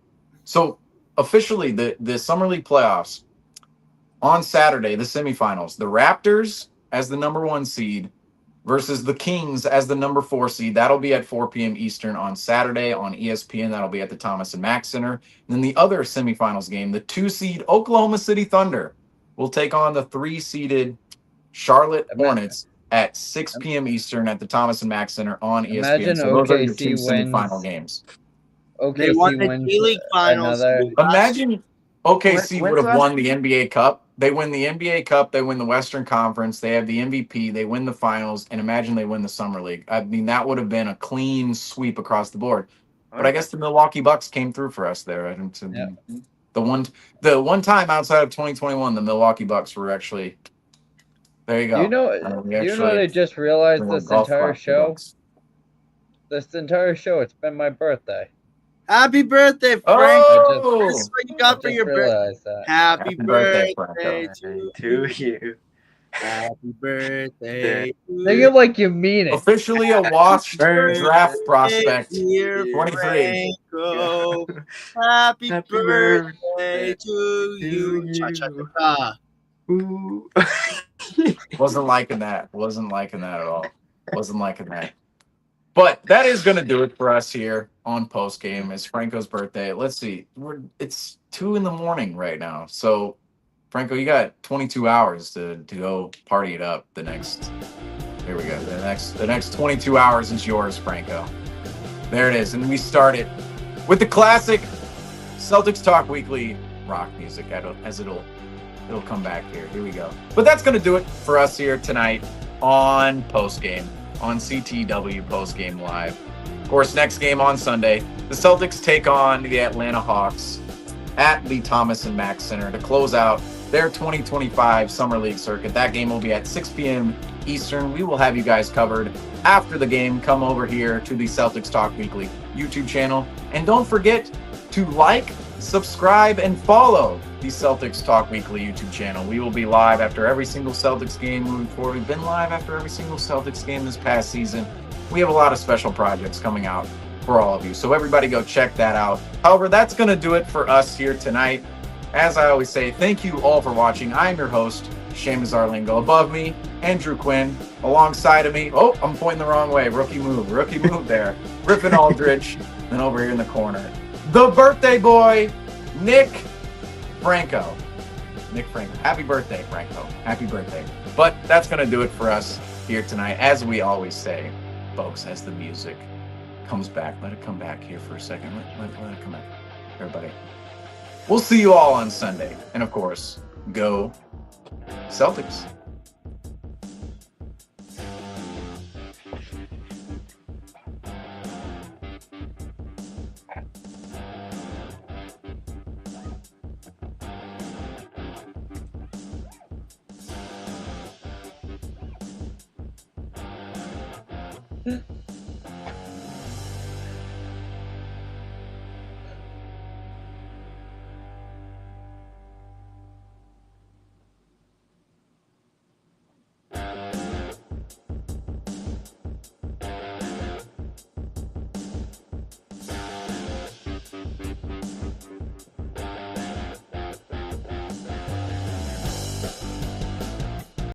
Speaker 1: So officially, the Summer League playoffs on Saturday, the semifinals, the Raptors as the number 1 seed versus the Kings as the number 4 seed. That'll be at 4 p.m. Eastern on Saturday on ESPN. That'll be at the Thomas and Mack Center. And then the other semifinals game, the 2 seed Oklahoma City Thunder will take on the 3 seeded Charlotte Hornets at 6 p.m. Eastern at the Thomas and Mack Center on ESPN.
Speaker 4: Imagine
Speaker 1: So those are your 2
Speaker 4: OKC wins.
Speaker 1: semifinal games.
Speaker 3: They won
Speaker 4: OKC
Speaker 3: the
Speaker 4: wins
Speaker 3: G-League finals.
Speaker 4: another.
Speaker 1: Imagine OKC
Speaker 2: When's
Speaker 1: would have
Speaker 2: last-
Speaker 1: won the NBA Cup. They win the NBA Cup. They win the Western Conference. They have the MVP. They win the finals. And imagine they win the Summer League. I mean, that would have been a clean sweep across the board. But I guess the Milwaukee Bucks came through for us there.
Speaker 4: Yeah.
Speaker 1: The one time outside of 2021, the Milwaukee Bucks were actually. There you go.
Speaker 4: Do you know?
Speaker 1: We
Speaker 4: Do you know?
Speaker 1: actually
Speaker 4: I just realized
Speaker 1: won a
Speaker 4: this
Speaker 1: golf
Speaker 4: entire
Speaker 1: clap for
Speaker 4: show.
Speaker 1: Bucks.
Speaker 4: This entire show. It's been my birthday.
Speaker 3: Happy birthday, Frank.
Speaker 1: Oh,
Speaker 3: This is what you
Speaker 4: I
Speaker 3: got for
Speaker 4: just
Speaker 3: your birthday.
Speaker 4: realized that.
Speaker 3: Happy
Speaker 1: Happy birthday,
Speaker 3: birthday
Speaker 1: Franco.
Speaker 3: to
Speaker 2: to you.
Speaker 3: Happy birthday.
Speaker 4: Think it like you mean it.
Speaker 1: officially a washed
Speaker 2: Birthday,
Speaker 1: draft prospect.
Speaker 3: Dear
Speaker 1: 23.
Speaker 3: Franco. Happy
Speaker 2: Happy
Speaker 3: birthday
Speaker 2: birthday
Speaker 3: to you.
Speaker 2: to
Speaker 3: Cha cha
Speaker 2: you.
Speaker 3: cha.
Speaker 2: Ooh.
Speaker 1: Wasn't liking that. Wasn't liking that at all. Wasn't liking that. But that is going to do it for us here on Postgame. It's Franco's birthday. Let's see. It's 2 a.m. right now. So, Franco, you got 22 hours to go party it up the next. Here we go. The next 22 hours is yours, Franco. There it is. And we started with the classic Celtics Talk Weekly rock music as it'll come back here. Here we go. But that's going to do it for us here tonight on Postgame, on CTW Postgame Live. Of course, next game on Sunday, the Celtics take on the Atlanta Hawks at the Thomas and Mack Center to close out their 2025 Summer League circuit. That game will be at 6 p.m. Eastern. We will have you guys covered after the game. Come over here to the Celtics Talk Weekly YouTube channel. And don't forget to like, subscribe, and follow the Celtics Talk Weekly YouTube channel. We will be live after every single Celtics game moving forward. We've been live after every single Celtics game this past season. We have a lot of special projects coming out for all of you. So everybody go check that out. However, that's going to do it for us here tonight. As I always say, thank you all for watching. I'm your host, Seamus Arlingo. Above me, Andrew Quinn. Alongside of me, oh, I'm pointing the wrong way. Rookie move there. Griffin Aldridge. And over here in the corner, the birthday boy, Nick Franco. Happy birthday, Franco. Happy birthday. But that's going to do it for us here tonight. As we always say, folks, as the music comes back, let it come back here for a second. Let it come back. Everybody. We'll see you all on Sunday. And of course, go Celtics.
Speaker 4: Hmm.